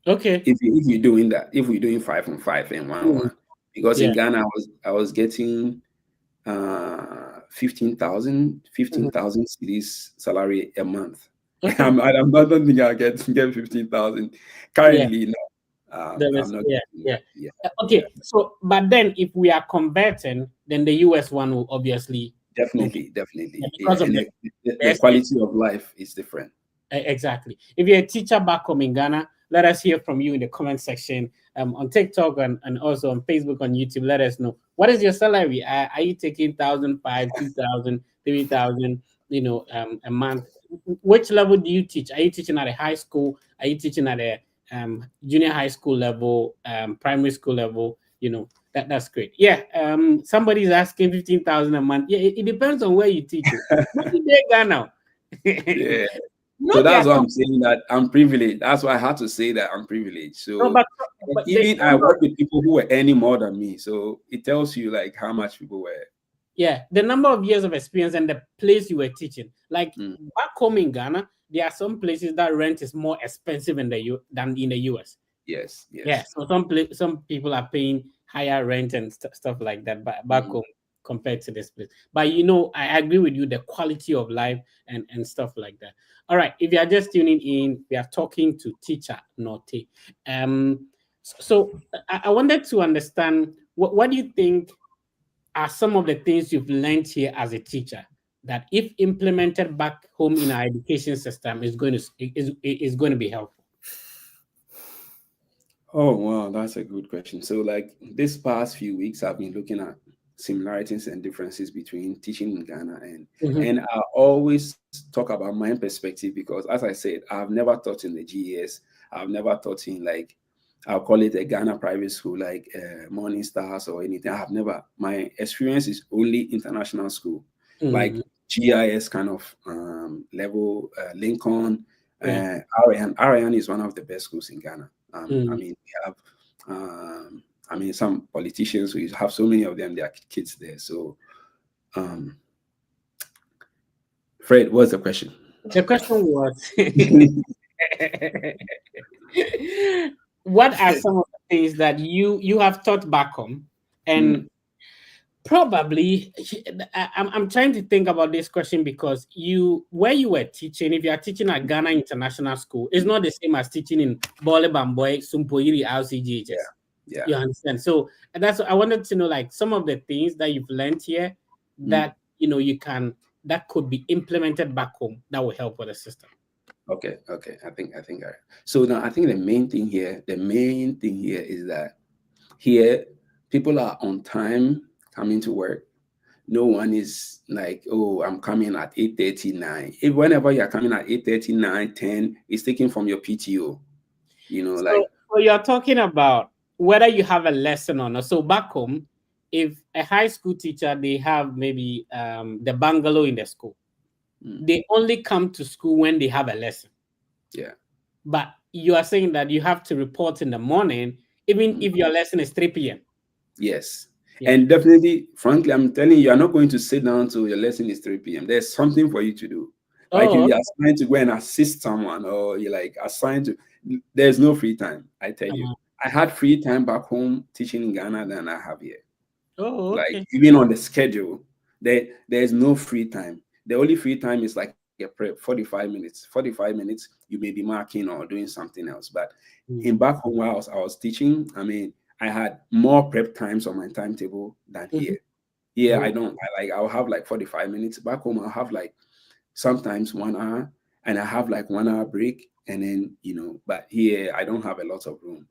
Okay. If you're doing that, if we're doing 5 on 5 and 1 on 1, because in Ghana I was getting 15,000 cedis salary a month. Okay. I don't think I'll get 15,000 currently. No, I'm not. Yeah. Okay. So, but then if we are converting, then the US one will obviously definitely. because of the quality of life is different. Exactly. If you're a teacher back home in Ghana, let us hear from you in the comment section on TikTok and also on Facebook, on YouTube. Let us know, what is your salary? Are you taking 1,500, 2,000, 3,000, a month? Which level do you teach? Are you teaching at a high school? Are you teaching at a junior high school level, primary school level? That's great. Yeah. Somebody's asking 15,000 a month. Yeah, it depends on where you teach it. What do they got now? Yeah. So that's why I'm saying that I'm privileged. That's why I had to say that I'm privileged. So but even I work with people who were earning more than me. So it tells you like how much people were. Yeah, the number of years of experience and the place you were teaching. Like back home in Ghana, there are some places that rent is more expensive than in the US. Yes. Yeah, so some people are paying higher rent and stuff like that back home compared to this place. But I agree with you, the quality of life and stuff like that. All right, if you are just tuning in, we are talking to teacher Nortey. So I wanted to understand, what do you think are some of the things you've learned here as a teacher that, if implemented back home in our education system, is going to be helpful? Oh, wow, that's a good question. So like this past few weeks, I've been looking at similarities and differences between teaching in Ghana and I always talk about my perspective because, as I said, I've never taught in the GES. I've never taught in, like, I'll call it a Ghana private school, like Morning Stars or anything. I have never. My experience is only international school, like GIS kind of level, Lincoln. Arian is one of the best schools in Ghana. We have I mean, some politicians, we have so many of them, their kids there. So, Fred, what's the question? The question was, what are some of the things that you have taught back home, and probably I'm trying to think about this question because where you were teaching, if you are teaching at Ghana International School, it's not the same as teaching in Bole Bamboy, Sumpoiri, RCGHS. Yeah. You understand? So that's I wanted to know, like, some of the things that you've learned here that that could be implemented back home that will help with the system. Okay. I think so now I think the main thing here is that here people are on time coming to work. No one is like, oh, I'm coming at 8:39. If whenever you're coming at 8:39, 10, it's taken from your PTO. So you're talking about whether you have a lesson or not. So back home, if a high school teacher, they have maybe the bungalow in the school, they only come to school when they have a lesson. Yeah. But you are saying that you have to report in the morning, even if your lesson is 3 p.m. Yes. Yeah. And definitely, frankly, I'm telling you, you're not going to sit down till your lesson is 3 p.m. There's something for you to do. Like if you're assigned to go and assist someone, or you're like assigned to, there's no free time. I tell you, I had free time back home teaching in Ghana than I have here. Oh, okay. Like even on the schedule, there's no free time. The only free time is like a prep, 45 minutes. 45 minutes, you may be marking or doing something else. But in back home while I was teaching, I mean, I had more prep times on my timetable than here. Here, I'll have like 45 minutes. Back home, I'll have like sometimes 1 hour, and I have like 1 hour break. And then, but here I don't have a lot of room.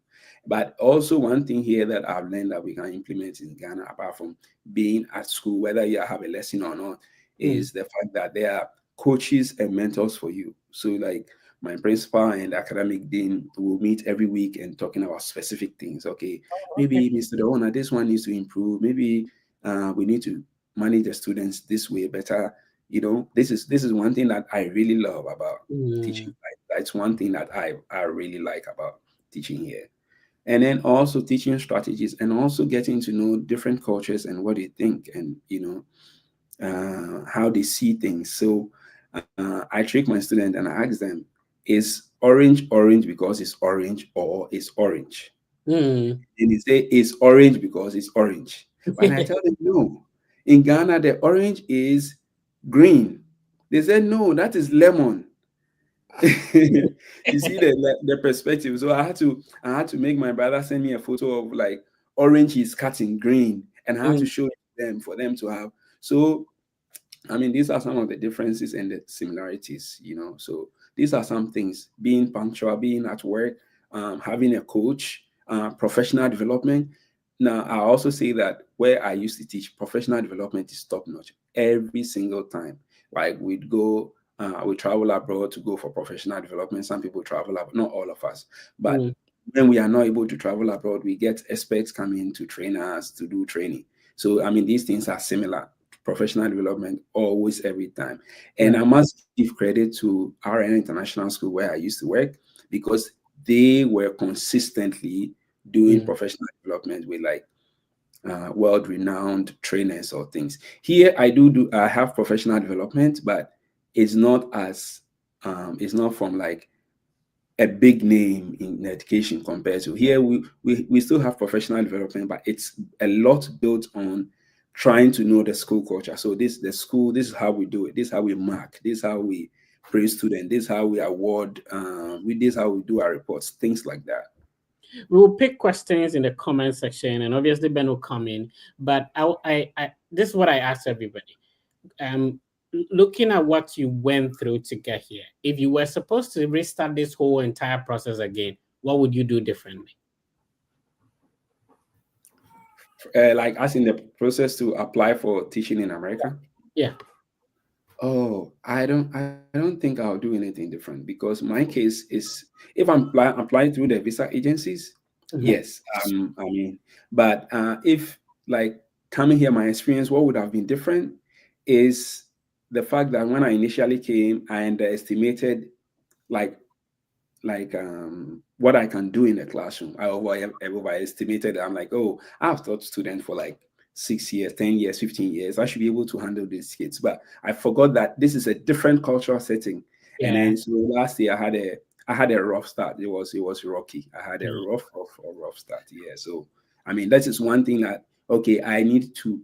But also one thing here that I've learned that we can implement in Ghana, apart from being at school, whether you have a lesson or not, is the fact that there are coaches and mentors for you. So like my principal and academic dean will meet every week and talking about specific things. Okay, maybe Mr. Dona, this one needs to improve. Maybe we need to manage the students this way better. This is one thing that I really love about teaching. That's one thing that I really like about teaching here. And then also teaching strategies and also getting to know different cultures and what they think and, how they see things. So I trick my student and I ask them, is orange because it's orange or is orange? And they say it's orange because it's orange. But I tell them, no. In Ghana, the orange is green. They said, no, that is lemon. You see the perspective. So I had to make my brother send me a photo of like orange is cut in green, and I had to show them for them to have. So I mean, these are some of the differences and the similarities, So these are some things: being punctual, being at work, having a coach, professional development. Now, I also say that where I used to teach, professional development is top notch every single time. Like we'd go. We travel abroad to go for professional development. Some people travel abroad, not all of us. But when we are not able to travel abroad, we get experts coming to train us to do training. So, I mean, these things are similar. Professional development always, every time. And I must give credit to RN International School where I used to work, because they were consistently doing professional development with like world-renowned trainers or things. Here, I have professional development, but it's not as it's not from like a big name in education compared to here. We still have professional development, but it's a lot built on trying to know the school culture. So this is how we do it. This is how we mark. This is how we praise students. This is how we award. This is how we do our reports. Things like that. We will pick questions in the comment section, and obviously Ben will come in. But I this is what I ask everybody. Looking at what you went through to get here, if you were supposed to restart this whole entire process again, what would you do differently? Like as in the process to apply for teaching in America? Yeah. Oh, I don't think I'll do anything different, because my case is, if I'm applying through the visa agencies, yes. I mean, but if like coming here, my experience, what would have been different is the fact that when I initially came, I underestimated like what I can do in the classroom. I overestimated. I'm like, oh, I've taught students for like 6 years, 10 years, 15 years. I should be able to handle these kids. But I forgot that this is a different cultural setting. And Yeah. then so last year I had a rough start. It was rocky. I had a Mm. rough start. Yeah. So I mean, that is one thing that okay, I need to,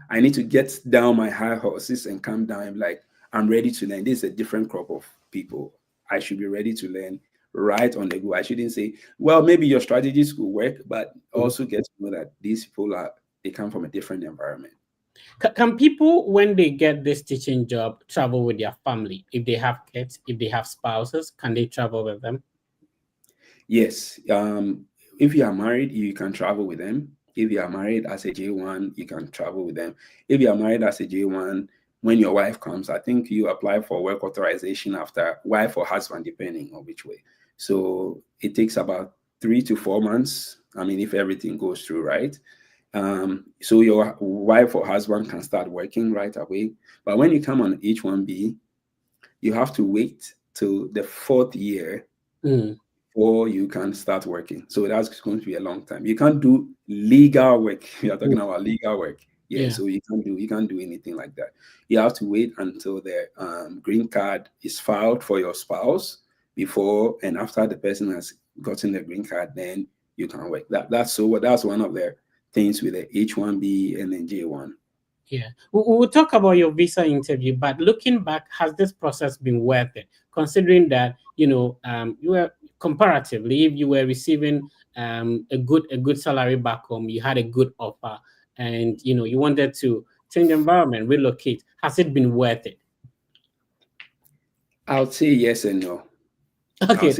I need to get down my high horses and calm down and be like, I'm ready to learn. This is a different crop of people. I should be ready to learn right on the go. I shouldn't say, well, maybe your strategies could work, but also get to know that these people they come from a different environment. Can people, when they get this teaching job, travel with their family? If they have kids, if they have spouses, can they travel with them? Yes. If you are married, you can travel with them. If you are married as a J1, you can travel with them. If you are married as a J1, when your wife comes, I think you apply for work authorization after wife or husband, depending on which way. So it takes about 3 to 4 months. I mean, if everything goes through, right? So your wife or husband can start working right away. But when you come on H1B, you have to wait till the 4th year or you can start working. So that's going to be a long time. You can't do legal work. We are talking about legal work. Yeah, so you can't do anything like that. You have to wait until the green card is filed for your spouse before and after the person has gotten the green card, then you can work. That's one of the things with the H1B and then J1. Yeah, we'll talk about your visa interview, but looking back, has this process been worth it? Considering that you were comparatively, if you were receiving a good salary back home, you had a good offer, and you wanted to change environment, relocate. Has it been worth it? I would say yes and no. Okay,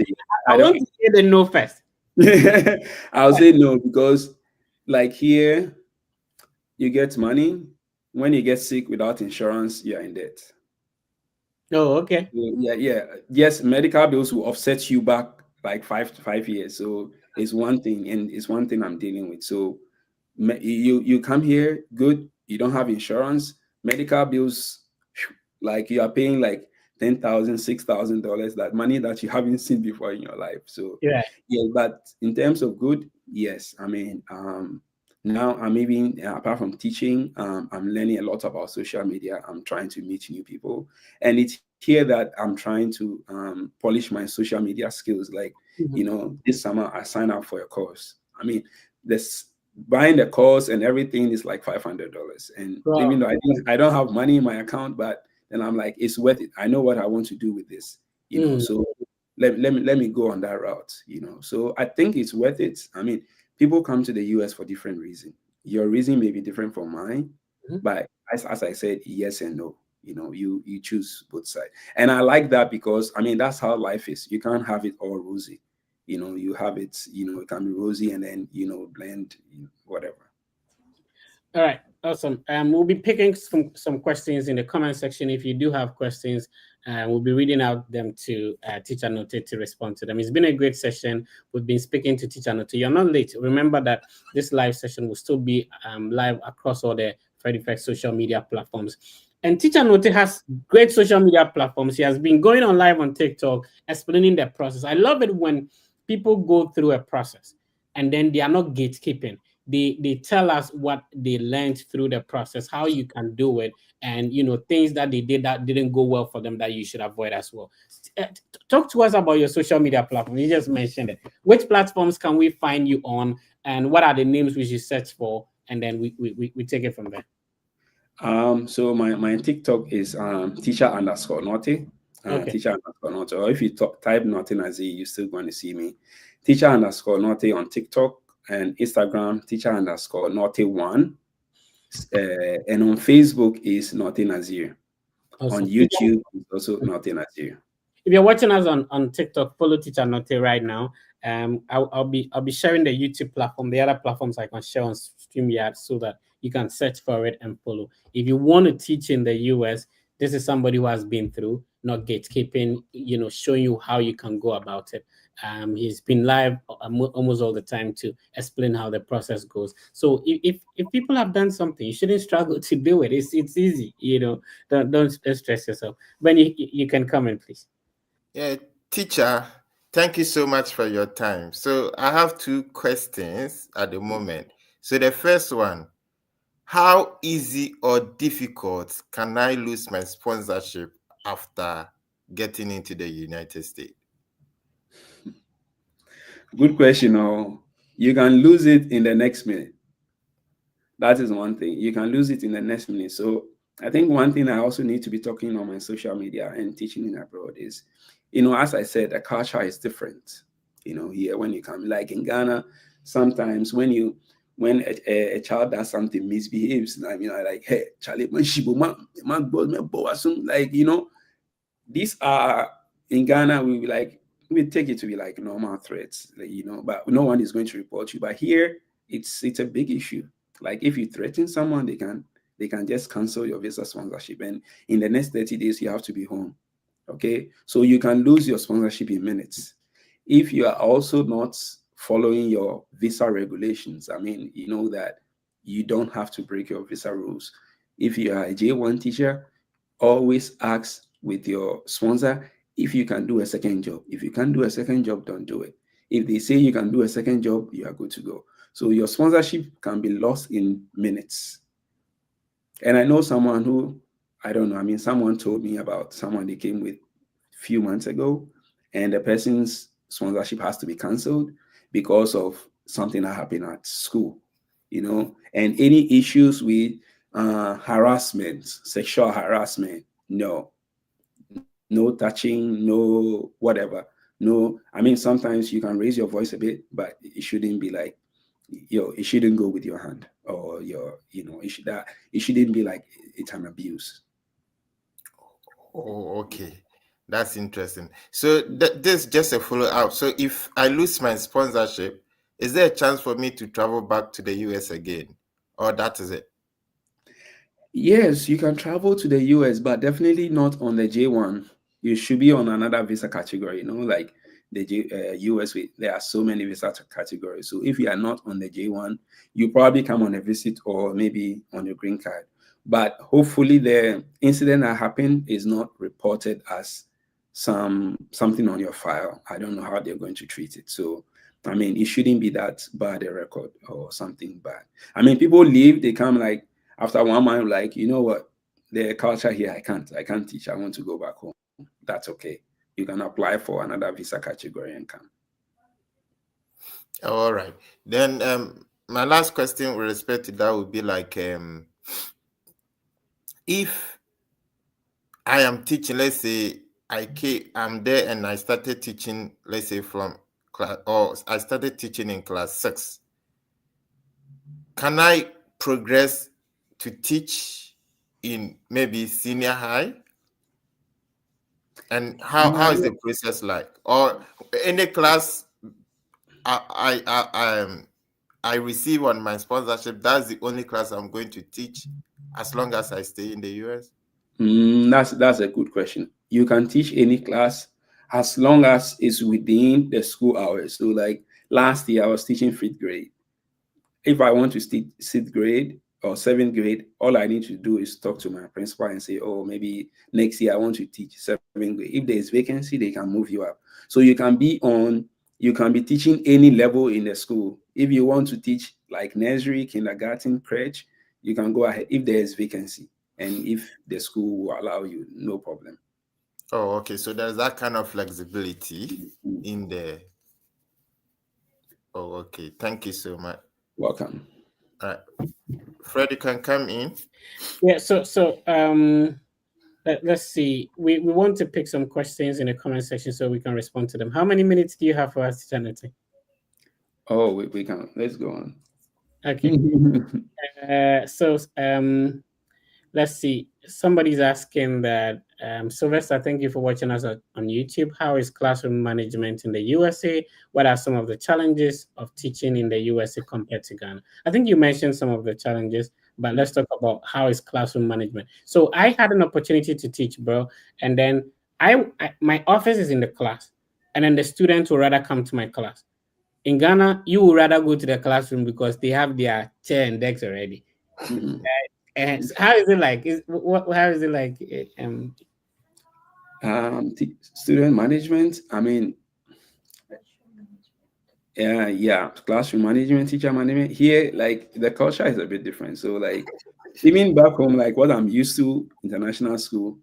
I want to hear the no first. I'll say no because, like here, you get money. When you get sick without insurance, you're in debt. Oh, okay. Yeah. Yes, medical bills will offset you back like 5 years. So it's one thing, and it's one thing I'm dealing with. So you come here, good. You don't have insurance, medical bills, like you are paying like $10,000, $6,000, that money that you haven't seen before in your life. So yeah. But in terms of good, yes. I mean, now I'm even apart from teaching, I'm learning a lot about social media. I'm trying to meet new people, and it's here that I'm trying to polish my social media skills. Like this summer I signed up for a course. I mean, this buying the course and everything is like $500, and even though I don't have money in my account, but then I'm like, it's worth it. I know what I want to do with this, so let me go on that route, so I think it's worth it. I mean, people come to the US for different reasons. Your reason may be different from mine, but as I said, yes and no. You choose both sides, and I like that because I mean that's how life is. You can't have it all rosy. You have it. It can be rosy and then blend, whatever. All right, awesome. We'll be picking some questions in the comment section. If you do have questions, we'll be reading out them to Teacher Note to respond to them. It's been a great session. We've been speaking to Teacher Note. You're not late. Remember that this live session will still be live across all the Fred Effect social media platforms. And Teacher Note has great social media platforms. He has been going on live on TikTok, explaining the process. I love it when people go through a process and then they are not gatekeeping. They tell us what they learned through the process, how you can do it, and things that they did that didn't go well for them that you should avoid as well. Talk to us about your social media platform. You just mentioned it. Which platforms can we find you on, and what are the names we should search for? And then we take it from there. So my TikTok is teacher_Norte. Okay. Teacher_Norte. Or if you type Norte Nazeer, you're still going to see me. Teacher_Norte on TikTok and Instagram, teacher_Norte1. And on Facebook is Norte Nazeer. Awesome. On YouTube is also Norte Nazeer. If you're watching us on TikTok, follow Teacher Norte right now. I'll be sharing the YouTube platform, the other platforms I can share on StreamYard so that you can search for it and follow. If you want to teach in the US, this is somebody who has been through, not gatekeeping, showing you how you can go about it. He's been live almost all the time to explain how the process goes. So if people have done something, you shouldn't struggle to do it. It's easy, don't stress yourself. When you can comment, please. Yeah, teacher, Thank you so much for your time. So I have two questions at the moment. So the first one, how easy or difficult can I lose my sponsorship after getting into the United States? Good question. Oh, you can lose it in the next minute. That is one thing. You can lose it in the next minute. So I think one thing I also need to be talking on my social media and teaching in abroad is, as I said, the culture is different. Here when you come, like in Ghana, sometimes when a child does something, misbehaves, like, hey, Charlie, like, these are in Ghana, we take it to be like normal threats, but no one is going to report you. But here, it's a big issue. Like if you threaten someone, they can just cancel your visa sponsorship, and in the next 30 days you have to be home. Okay, so you can lose your sponsorship in minutes if you are also not following your visa regulations. I mean, you know that you don't have to break your visa rules. If you are a J1 teacher, always ask with your sponsor if you can do a second job. If you can't do a second job, don't do it. If they say you can do a second job, you are good to go. So your sponsorship can be lost in minutes. And I know someone who, I don't know, I mean, someone told me about someone they came with a few months ago, and the person's sponsorship has to be canceled because of something that happened at school, and any issues with harassment, sexual harassment, no touching, no whatever. No, I mean, sometimes you can raise your voice a bit, but it shouldn't be like, it shouldn't go with your hand or it shouldn't be like it's an abuse. Oh, okay. That's interesting. So this just a follow up. So if I lose my sponsorship, is there a chance for me to travel back to the US again? Or that is it? Yes, you can travel to the US, but definitely not on the J1. You should be on another visa category, like the US, there are so many visa categories. So if you are not on the J1, you probably come on a visit or maybe on your green card. But hopefully the incident that happened is not reported as something on your file. I don't know how they're going to treat it. So I mean, it shouldn't be that bad a record or something bad. I mean, people leave, they come like after 1 month, like, you know what, the culture here, I can't teach. I want to go back home. That's okay. You can apply for another visa category and come. All right. Then my last question with respect to that would be like, if I am teaching, let's say I'm there and I started teaching, let's say from class, or I started teaching in class 6. Can I progress to teach in maybe senior high? And how is the process like? Or any class I receive on my sponsorship, that's the only class I'm going to teach as long as I stay in the US? That's a good question. You can teach any class as long as it's within the school hours. So like last year I was teaching 5th grade. If I want to teach 6th grade or 7th grade, all I need to do is talk to my principal and say, oh, maybe next year I want to teach 7th grade. If there's vacancy, they can move you up. So you can be teaching any level in the school. If you want to teach like nursery, kindergarten, crèche, you can go ahead if there is vacancy. And if the school will allow you, no problem. Oh, okay. So there's that kind of flexibility in there. Oh, okay. Thank you so much. Welcome. All right. Fred, you can come in. Yeah, let's see. We want to pick some questions in the comment section so we can respond to them. How many minutes do you have for us, Janity? Oh, we can. Let's go on. Okay. Let's see. Somebody's asking that, Sylvester, thank you for watching us on YouTube. How is classroom management in the USA? What are some of the challenges of teaching in the USA compared to Ghana? I think you mentioned some of the challenges, but let's talk about how is classroom management. So I had an opportunity to teach, bro, and then my office is in the class, and then the students will rather come to my class. In Ghana, you would rather go to the classroom because they have their chair and decks already. And how is it like? How is it like? Student management. I mean, Yeah, classroom management, teacher management. Here, like the culture is a bit different. So like even back home, like what I'm used to, international school,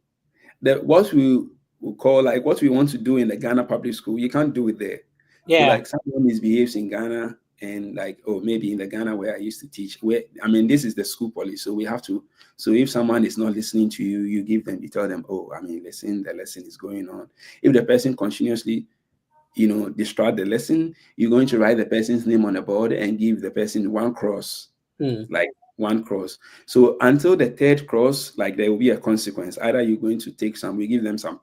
that what we will call like what we want to do in the Ghana public school, you can't do it there. So Yeah. like someone misbehaves in Ghana and like, or maybe in the Ghana where I used to teach, where I mean this is the school policy. So we have to, so if someone is not listening to you, you give them, you tell them, oh, I mean, listen, the lesson is going on. If the person continuously, distract the lesson, you're going to write the person's name on the board and give the person one cross, Hmm. like one cross. So until the third cross, like there will be a consequence. Either you're going to take some, we give them some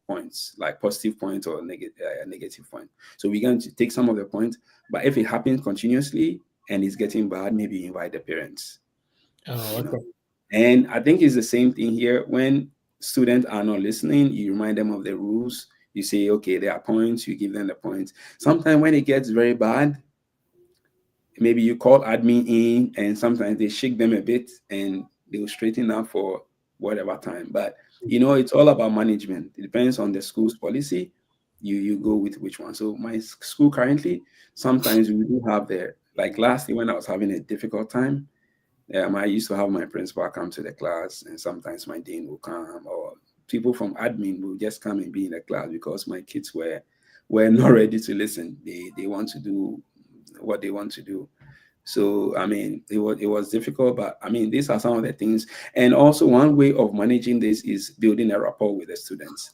points, like positive point or negative point. So we're going to take some of the points, but if it happens continuously and it's getting bad, maybe invite the parents. Oh, You okay. know, and I think it's the same thing here. When students are not listening, you remind them of the rules. You say, okay, there are points, you give them the points. Sometimes when it gets very bad, maybe you call admin in and sometimes they shake them a bit and they will straighten up for whatever time. But it's all about management. It depends on the school's policy. You go with which one. So my school currently, sometimes we do have like last year when I was having a difficult time, I used to have my principal come to the class, and sometimes my dean will come, or people from admin will just come and be in the class because my kids were not ready to listen. They want to do what they want to do. So I mean, it was difficult, but I mean, these are some of the things. And also, one way of managing this is building a rapport with the students.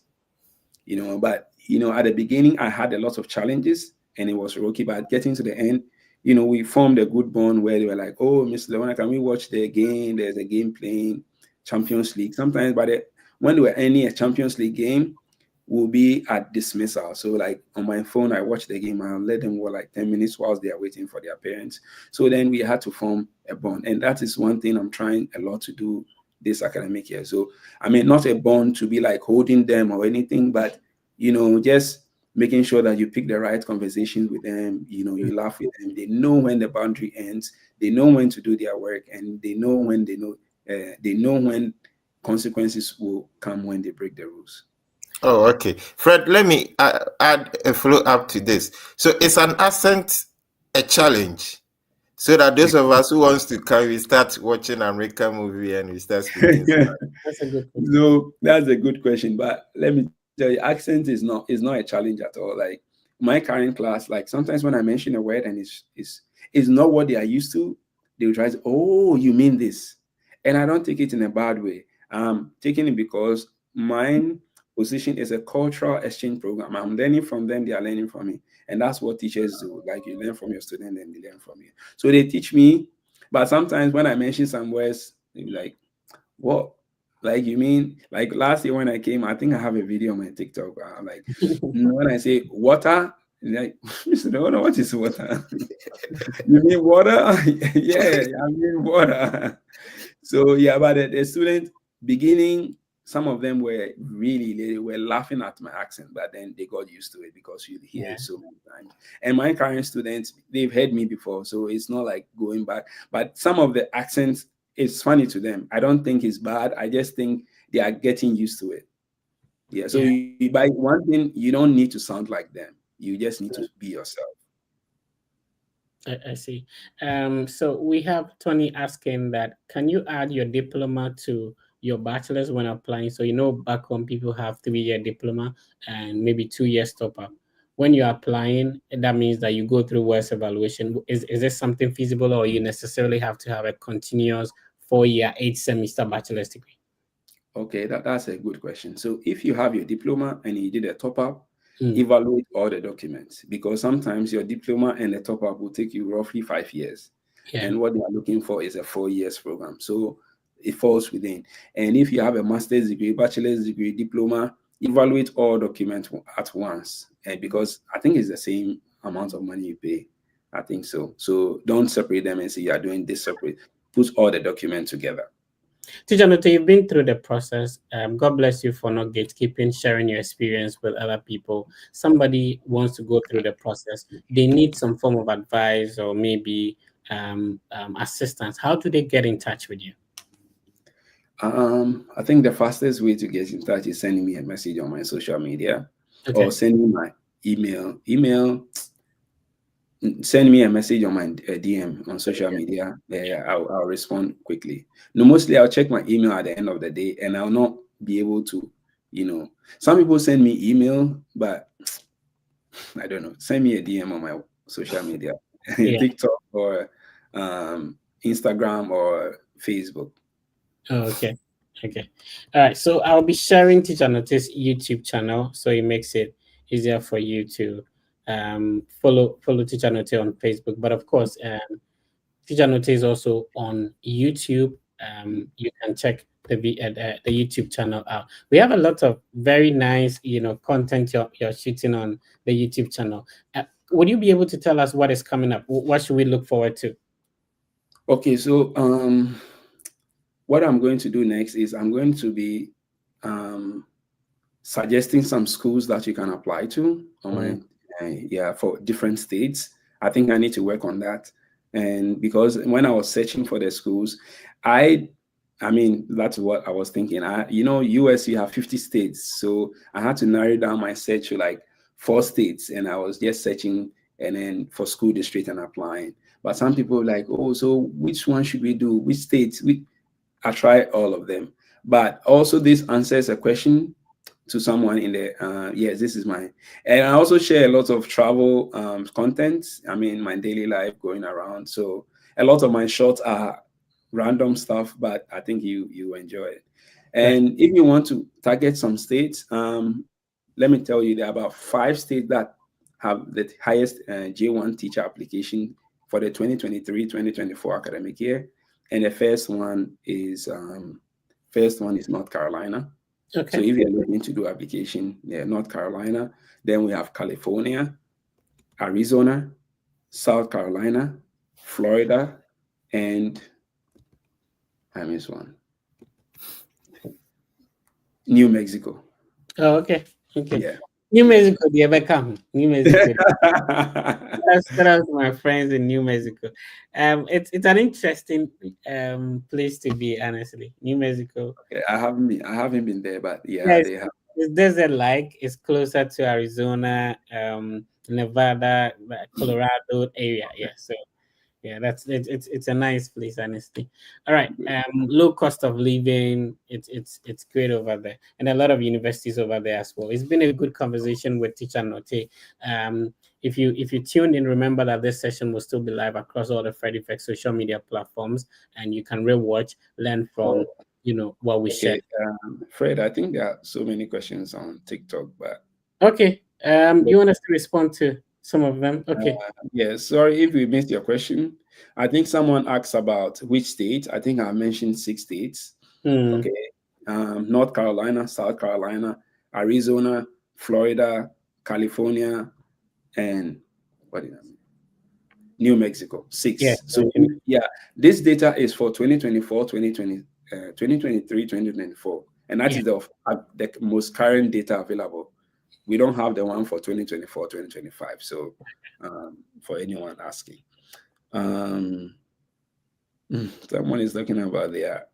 But at the beginning, I had a lot of challenges, and it was rocky. But getting to the end, we formed a good bond where they were like, "Oh, Miss Leona, can we watch the game? There's a game playing Champions League." Sometimes, when they were ending a Champions League game, will be at dismissal. So like on my phone, I watch the game and let them watch like 10 minutes whilst they are waiting for their parents. So then we had to form a bond. And that is one thing I'm trying a lot to do this academic year. So I mean, not a bond to be like holding them or anything, but just making sure that you pick the right conversations with them, you laugh with them. They know when the boundary ends, they know when to do their work, and they know when consequences will come when they break the rules. Oh, okay. Fred, let me add a follow up to this. So is an accent a challenge? So that those of us who wants to come, we start watching American movie and we start speaking. That's a good question. No, that's a good question. But let me tell you, accent is not a challenge at all. Like my current class, like sometimes when I mention a word and it's not what they are used to, they will try to, oh, you mean this. And I don't take it in a bad way. I'm taking it because mine position is a cultural exchange program. I'm learning from them, they are learning from me. And that's what teachers do. Like you learn from your student and they learn from you. So they teach me, but sometimes when I mention some words, they be like, what? Like you mean like last year when I came, I think I have a video on my TikTok. I'm like, when I say water, like, Mr. Donor, what is water? You mean water? Yeah, I mean water. So yeah, but the students beginning, some of them they were laughing at my accent, but then they got used to it because you hear Yeah. it so many times. And my current students, they've heard me before, so it's not like going back. But some of the accents, it's funny to them. I don't think it's bad. I just think they are getting used to it. Yeah. So by one thing, you don't need to sound like them. You just need to be yourself. I see. So we have Tony asking that can you add your diploma to your bachelor's when applying? So back home people have 3-year diploma and maybe 2 years top up. When you're applying, that means that you go through WES evaluation. Is this something feasible, or you necessarily have to have a continuous 4-year, 8-semester bachelor's degree? Okay, that's a good question. So if you have your diploma and you did a top up, evaluate all the documents, because sometimes your diploma and the top up will take you roughly 5 years. Yeah. And what they are looking for is a 4 years program. So it falls within. And if you have a master's degree, bachelor's degree, diploma, evaluate all documents at once. And because I think it's the same amount of money you pay. I think so. So don't separate them and say you are doing this separate. Put all the documents together. Teacher Noto, you've been through the process. God bless you for not gatekeeping, sharing your experience with other people. Somebody wants to go through the process. They need some form of advice or maybe assistance. How do they get in touch with you? I think the fastest way to get in touch is sending me a message on my social media, Okay. or sending my email. send me a message on my DM on social media. I'll respond quickly. No, mostly I'll check my email at the end of the day, and I'll not be able to, some people send me email, but I don't know. Send me a DM on my social media, Yeah. TikTok or Instagram or Facebook. Okay. Okay. All right. So I'll be sharing Teacher Notice YouTube channel, so it makes it easier for you to follow Teacher Notice on Facebook. But of course, Teacher Notice is also on YouTube. You can check the YouTube channel out. We have a lot of very nice, content you're shooting on the YouTube channel. Would you be able to tell us what is coming up? What should we look forward to? Okay, so what I'm going to do next is I'm going to be suggesting some schools that you can apply to on my for different states. I think I need to work on that, and because when I was searching for the schools, I mean that's what I was thinking. US, you have 50 states, so I had to narrow down my search to like 4 states, and I was just searching and then for school district and applying. But some people were like, oh, so which one should we do? Which states? I try all of them. But also this answers a question to someone in the yes, this is mine. And I also share a lot of travel content. I mean, my daily life going around. So a lot of my shorts are random stuff, but I think you enjoy it. And if you want to target some states, let me tell you, there are about 5 states that have the highest J1 teacher application for the 2023-2024 academic year. And the first one is North Carolina. Okay. So if you're looking to do application, North Carolina, then we have California, Arizona, South Carolina, Florida, and I missed one. New Mexico. Oh, okay. Okay. Yeah. New Mexico, the ever come. New Mexico. That's my friends in New Mexico. It's an interesting place to be, honestly. New Mexico. Okay, I haven't been there, but yeah, they have. It's desert like. It's closer to Arizona, Nevada, Colorado area. Yeah. So yeah, it's a nice place, honestly. All right. Low cost of living. It's great over there, and a lot of universities over there as well. It's been a good conversation with Teacher Note. If you tuned in, remember that this session will still be live across all the Fred Effect social media platforms, and you can rewatch, learn from what we shared. Fred, I think there are so many questions on TikTok, but okay. You want us to respond to some of them? Okay. Yeah, sorry if we missed your question. I think someone asked about which state. I think I mentioned 6 states. Okay. North Carolina, South Carolina, Arizona, Florida, California, and what did I mean? New Mexico. 6. Yeah. So yeah, this data is for 2024, 2023, 2024. And that is the most current data available. We don't have the one for 2024, 2025. So for anyone asking, someone is talking about their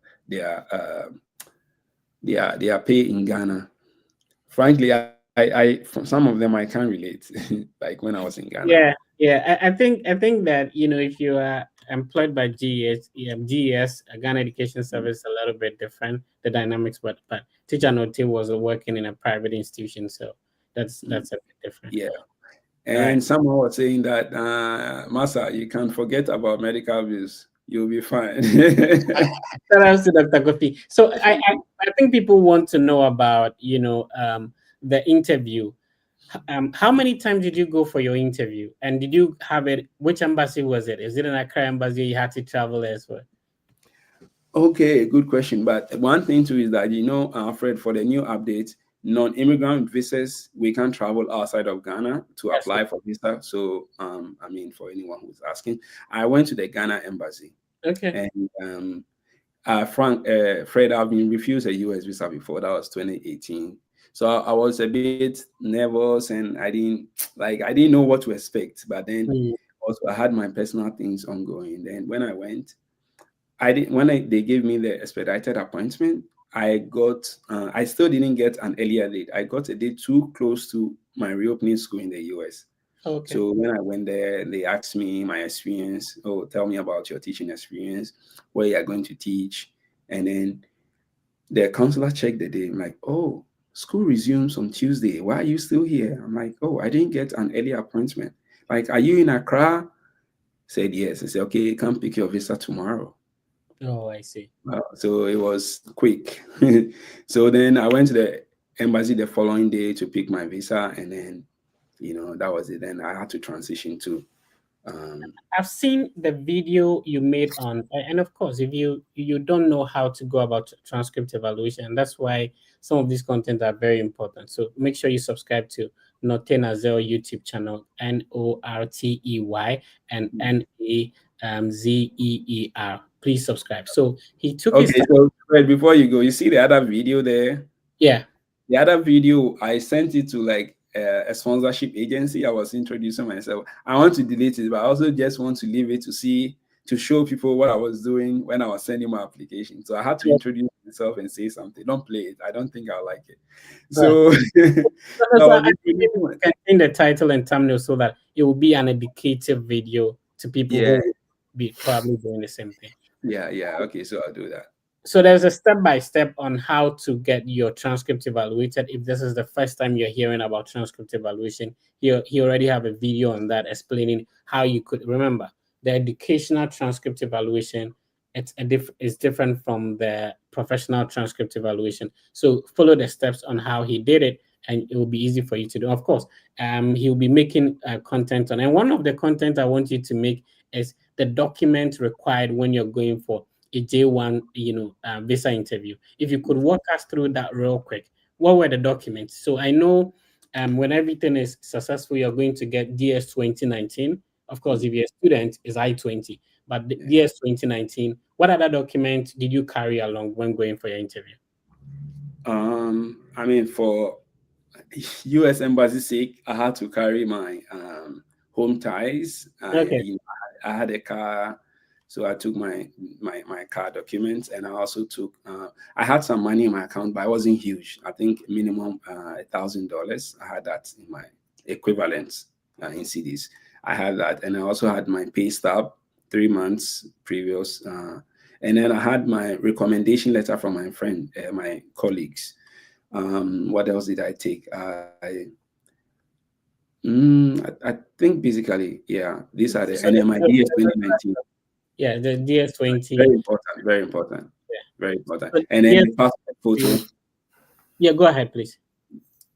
pay in Ghana. Frankly, I from some of them I can't relate. Like when I was in Ghana. Yeah. I think that if you are employed by GES, Ghana Education Service, a little bit different the dynamics, but Teacher Note was working in a private institution, so that's a bit different. Yeah. And someone was saying that, Masa, you can't forget about medical bills. You'll be fine. Shout out to Dr. Kofi. So I think people want to know about, the interview. How many times did you go for your interview? And did you have it? Which embassy was it? Is it an Accra embassy? You had to travel as well? Okay, good question. But one thing too is that, Fred, for the new update, non-immigrant visas, we can't travel outside of Ghana to apply for visa. So, I mean, for anyone who's asking, I went to the Ghana embassy. Okay. And Fred, I've been refused a US visa before. That was 2018. So I was a bit nervous, and I didn't know what to expect. But then also I had my personal things ongoing. Then when I went, they gave me the expedited appointment, I still didn't get an earlier date. I got a date too close to my reopening school in the US. Okay. So when I went there, they asked me my experience. Oh, tell me about your teaching experience, where you are going to teach. And then the counselor checked the day. I'm like, oh, school resumes on Tuesday. Why are you still here? I'm like, oh, I didn't get an early appointment. Like, are you in Accra? Said yes. I said, okay, come pick your visa tomorrow. Oh, I see. So it was quick. So then I went to the embassy the following day to pick my visa, and then, that was it. Then I had to transition to. I've seen the video you made on, and of course, if you don't know how to go about transcript evaluation, that's why some of these content are very important. So make sure you subscribe to Nortey Nazel YouTube channel, Nortey and Nazeer. Please subscribe. So he took his Okay, time. so Fred, before you go, you see the other video there? Yeah. The other video, I sent it to like a sponsorship agency. I was introducing myself. I want to delete it, but I also just want to leave it to show people what I was doing when I was sending my application. So I had to introduce myself and say something. Don't play it. I don't think I'll like it. So, so I think you can change the title and thumbnail so that it will be an educative video to people who will be probably doing the same thing. Yeah. Okay, so I'll do that. So there's a step-by-step on how to get your transcript evaluated. If this is the first time you're hearing about transcript evaluation, he already have a video on that explaining how you could remember the educational transcript evaluation. It's different from the professional transcript evaluation. So follow the steps on how he did it, and it will be easy for you to do. Of course, he'll be making content on, and one of the content I want you to make is the document required when you're going for a J1, visa interview. If you could walk us through that real quick, what were the documents? So I know when everything is successful, you're going to get DS 2019. Of course, if you're a student, it's I-20. But DS 2019, what other documents did you carry along when going for your interview? I mean, for U.S. Embassy's sake, I had to carry my home ties. Okay. I had a car. So I took my car documents, and I also took. I had some money in my account, but it wasn't huge. I think minimum $1,000. I had that in my equivalent in CDs. I had that, and I also had my pay stub, 3 months previous, and then I had my recommendation letter from my friend, my colleagues. What else did I take? I think basically, these are the and then my DS 2019. Yeah, the DS20. Very important. Yeah. Very important. And then the passport photo. Yeah, go ahead, please.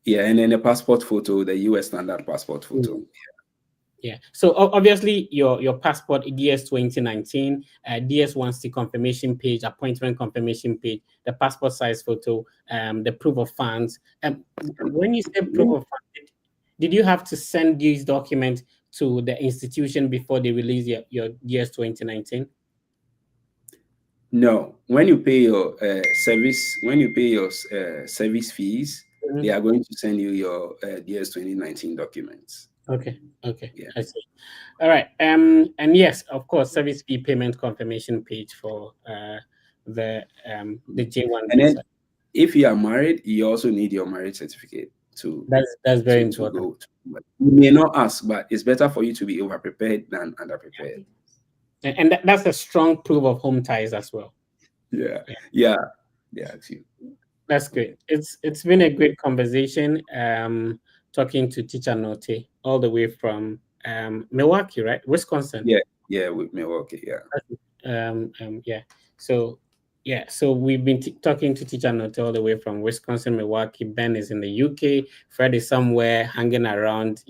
Yeah, and then the passport photo, the US standard passport photo. Yeah. So obviously your passport, DS 2019, DS1C confirmation page, appointment confirmation page, the passport size photo, the proof of funds. When you say proof of funds, did you have to send these documents to the institution before they release your DS 2019? No. When you pay your service fees, they are going to send you your DS 2019 documents. Okay. Yeah. I see. All right. And yes, of course, service fee payment confirmation page for the J1 and visa. Then if you are married, you also need your marriage certificate to. That's very important. You may not ask, but it's better for you to be over prepared than under prepared. And that's a strong proof of home ties as well. Yeah. Too. That's great. It's been a great conversation. Talking to Teacher Nortey all the way from Milwaukee, right? Wisconsin. Yeah, with Milwaukee. Yeah. So we've been talking to Teacher Nortey all the way from Wisconsin, Milwaukee. Ben is in the UK. Fred is somewhere hanging around.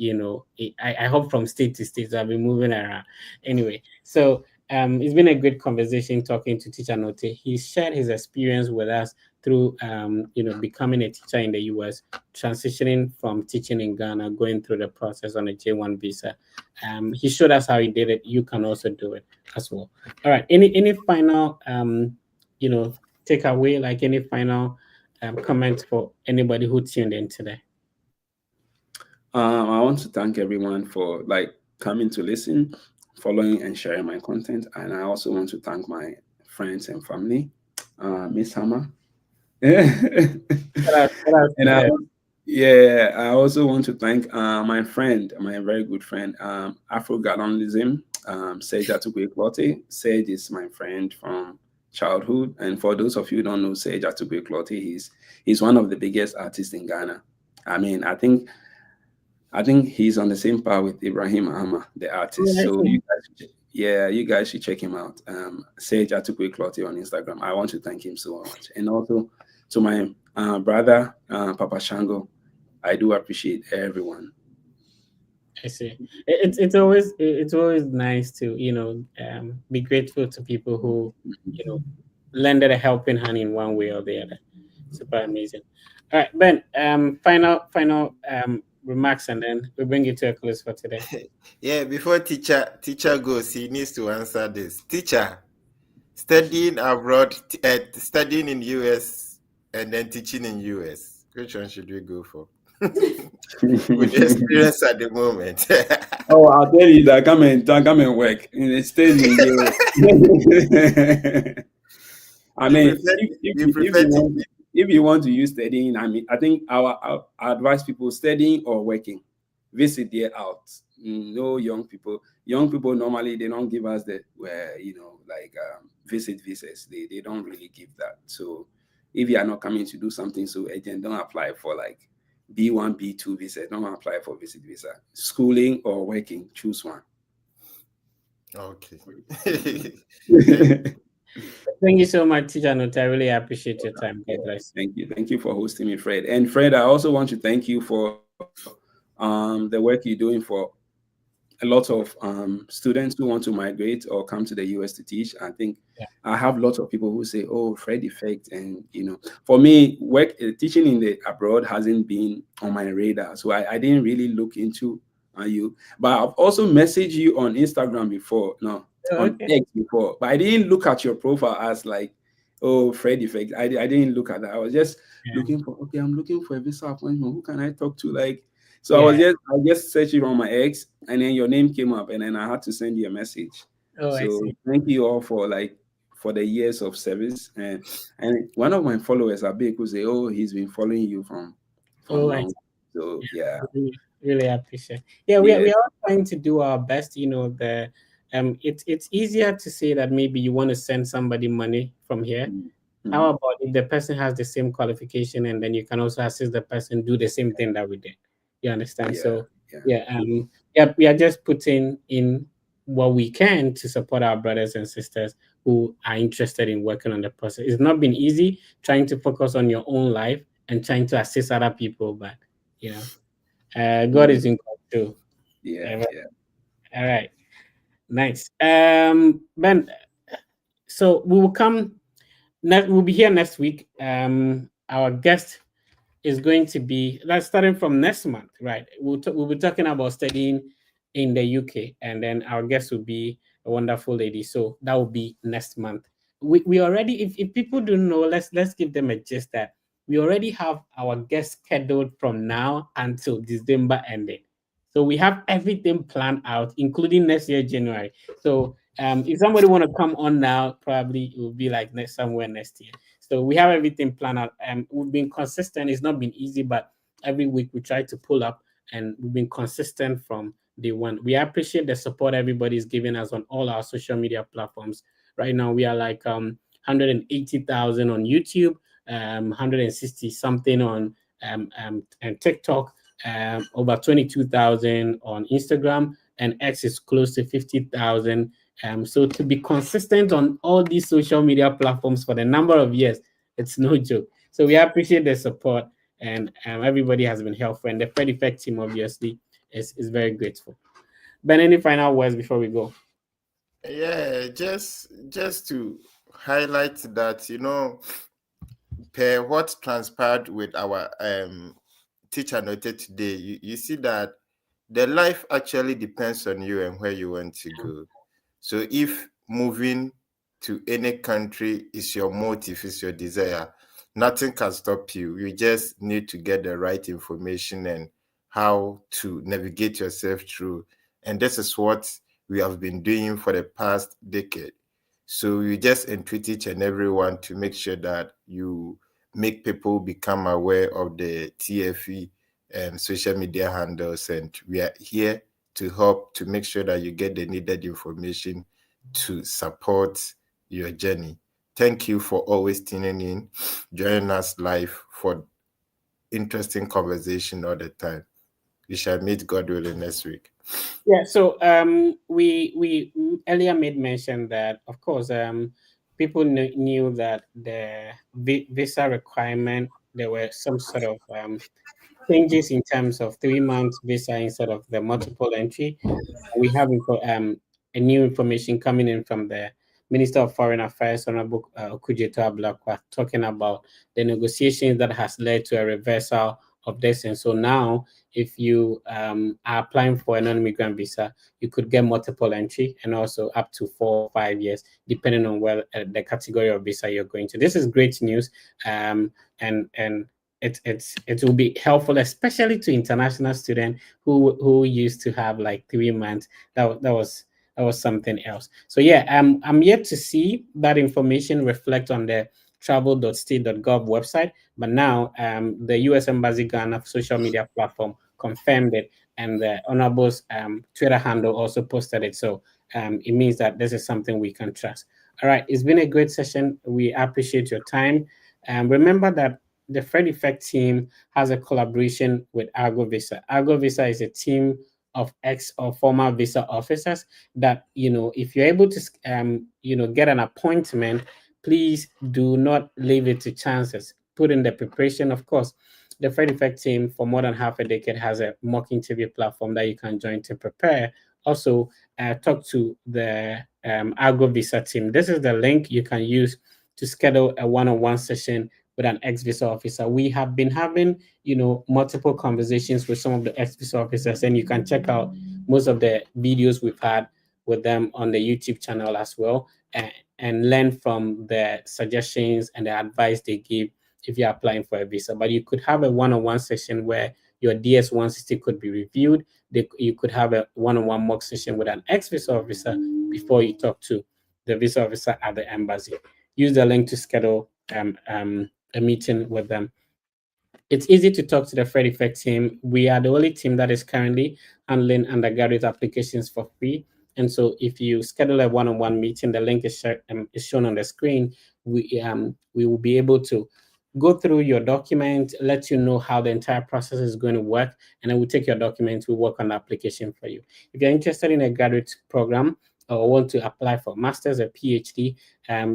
I hope from state to state. So I've been moving around. Anyway, so it's been a great conversation talking to Teacher Nortey. He shared his experience with us through becoming a teacher in the US, transitioning from teaching in Ghana, going through the process on a J1 visa. He showed us how he did it. You can also do it as well. All right. Any final takeaway, like any final comments for anybody who tuned in today? I want to thank everyone for coming to listen, following and sharing my content. And I also want to thank my friends and family, Miss Hammer. And Yeah, I also want to thank my friend, my very good friend, Afro Gallonism, Serge Atukwe-Clottey. Serge is my friend from childhood, and for those of you who don't know Serge Atukwe-Clottey, he's one of the biggest artists in Ghana. I mean, I think he's on the same par with Ibrahim Ahmad, the artist. So you guys, yeah, you guys should check him out. Sage Atukwe-Clottey on Instagram. I want to thank him so much, and also to my brother Papa Shango. I do appreciate everyone. I see. It's always nice to be grateful to people who lended a helping hand in one way or the other. Super amazing. All right, Ben. Final remarks, and then we bring it to a close for today. Yeah, before teacher goes, he needs to answer this. Teacher, studying abroad, studying in US and then teaching in US. Which one should we go for? With the experience at the moment. Oh, I'll tell you that come and work in the stadium. I mean, if you want to use studying, I mean, I think I advise people studying or working, visit there out. No young people. Young people normally they don't give us the visit visas. They don't really give that. So if you are not coming to do something so urgent, don't apply for like B1, B2 visa. Don't apply for visit visa. Schooling or working, choose one. Okay. Thank you so much, Teacher Note. I really appreciate your time. God bless. Thank you. Thank you for hosting me, Fred. And Fred, I also want to thank you for the work you're doing for a lot of students who want to migrate or come to the US to teach. I think I have lots of people who say, "Oh, Fred Effect," and for me, teaching in the abroad hasn't been on my radar, so I didn't really look into you. But I've also messaged you on Instagram before, on X before, but I didn't look at your profile as like, "Oh, Fred Effect." I didn't look at that. I was just looking for, okay, I'm looking for a visa appointment. Who can I talk to? Like. So I was just searching on my X, and then your name came up, and then I had to send you a message. Oh, so thank you all for the years of service. And one of my followers, Abik, who say, "Oh, he's been following you from long." So yeah, really appreciate. Yeah, we are all trying to do our best. It's easier to say that maybe you want to send somebody money from here. Mm-hmm. How about if the person has the same qualification, and then you can also assist the person do the same thing that we did? You understand? We are just putting in what we can to support our brothers and sisters who are interested in working on the process. It's not been easy trying to focus on your own life and trying to assist other people, but God is in control. All right. Nice. Ben, so we will come we'll be here next week. Our guest is going to be starting from next month, right? We'll be talking about studying in the UK, and then our guest will be a wonderful lady. So that will be next month. We already, if people don't know, let's give them a gist that we already have our guest scheduled from now until December ending. So we have everything planned out, including next year January. So if somebody want to come on now, probably it will be like somewhere next year. So we have everything planned out. We've been consistent. It's not been easy, but every week we try to pull up, and we've been consistent from day one. We appreciate the support everybody's giving us on all our social media platforms. Right now, we are like 180,000 on YouTube, 160 something on and TikTok, over 22,000 on Instagram, and X is close to 50,000. So to be consistent on all these social media platforms for the number of years, it's no joke. So we appreciate the support, and everybody has been helpful, and the Fred Effect team obviously is very grateful. Ben, any final words before we go? Yeah, just to highlight that, per what transpired with our teacher noted today, you see that the life actually depends on you and where you want to go. So if moving to any country is your motive, is your desire, nothing can stop you. You just need to get the right information and how to navigate yourself through. And this is what we have been doing for the past decade. So we just entreat each and everyone to make sure that you make people become aware of the TFE social media handles, and we are here to help to make sure that you get the needed information to support your journey. Thank you for always tuning in, joining us live for interesting conversation all the time. We shall meet, God willing, next week. Yeah, so we earlier made mention that, of course, people knew that the visa requirement, there were some sort of changes in terms of 3 months visa instead of the multiple entry. We have a new information coming in from the Minister of Foreign Affairs, Honorable Okudzeto Ablakwa, talking about the negotiations that has led to a reversal of this. And so now, if you are applying for a non-immigrant visa, you could get multiple entry and also up to 4 or 5 years, depending on where the category of visa you're going to. This is great news, and it will be helpful, especially to international students who used to have like 3 months. That was something else. So yeah, I'm yet to see that information reflect on the travel.state.gov website, but now the U.S. Embassy Ghana social media platform confirmed it, and the Honorable's Twitter handle also posted it. So it means that this is something we can trust. All right, it's been a great session. We appreciate your time. Remember that the Fred Effect team has a collaboration with Argo Visa. Argo Visa is a team of ex or former visa officers that, if you're able to, get an appointment, please do not leave it to chances. Put in the preparation. Of course, the Fred Effect team for more than half a decade has a mock interview platform that you can join to prepare. Also, talk to the Argo Visa team. This is the link you can use to schedule a one-on-one session with an ex-visa officer. We have been having, multiple conversations with some of the ex-visa officers, and you can check out most of the videos we've had with them on the YouTube channel as well, and learn from the suggestions and the advice they give if you're applying for a visa. But you could have a one-on-one session where your DS-160 could be reviewed. You could have a one-on-one mock session with an ex-visa officer before you talk to the visa officer at the embassy. Use the link to schedule a meeting with them. It's easy to talk to the Fred Effect team. We are the only team that is currently handling undergraduate applications for free. And so if you schedule a one-on-one meeting, the link is shown on the screen. We will be able to go through your document, let you know how the entire process is going to work, and then we'll take your documents, we'll work on the application for you. If you're interested in a graduate program or want to apply for master's or PhD,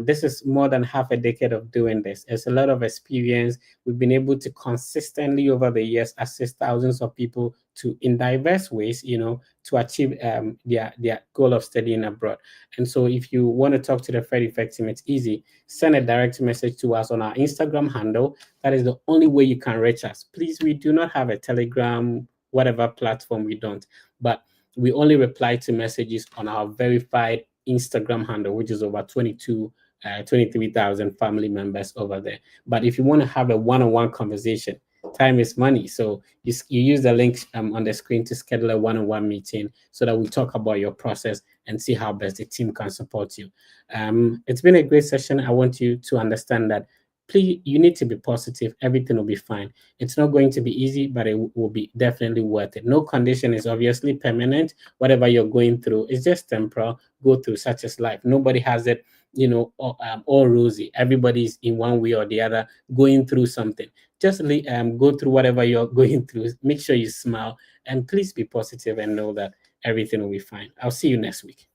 this is more than half a decade of doing this. It's a lot of experience. We've been able to consistently over the years assist thousands of people in diverse ways, to achieve their goal of studying abroad. And so if you want to talk to the Fred Effect team, it's easy. Send a direct message to us on our Instagram handle. That is the only way you can reach us. Please, we do not have a Telegram, whatever platform, we don't. But we only reply to messages on our verified Instagram handle, which is over 23,000 family members over there. But if you want to have a one-on-one conversation, time is money. So you use the link on the screen to schedule a one-on-one meeting so that we talk about your process and see how best the team can support you. It's been a great session. I want you to understand that please, you need to be positive. Everything will be fine. It's not going to be easy, but it will be definitely worth it. No condition is obviously permanent. Whatever you're going through is just temporal. Go through, such as life. Nobody has it, all rosy. Everybody's in one way or the other going through something. Just go through whatever you're going through. Make sure you smile, and please be positive and know that everything will be fine. I'll see you next week.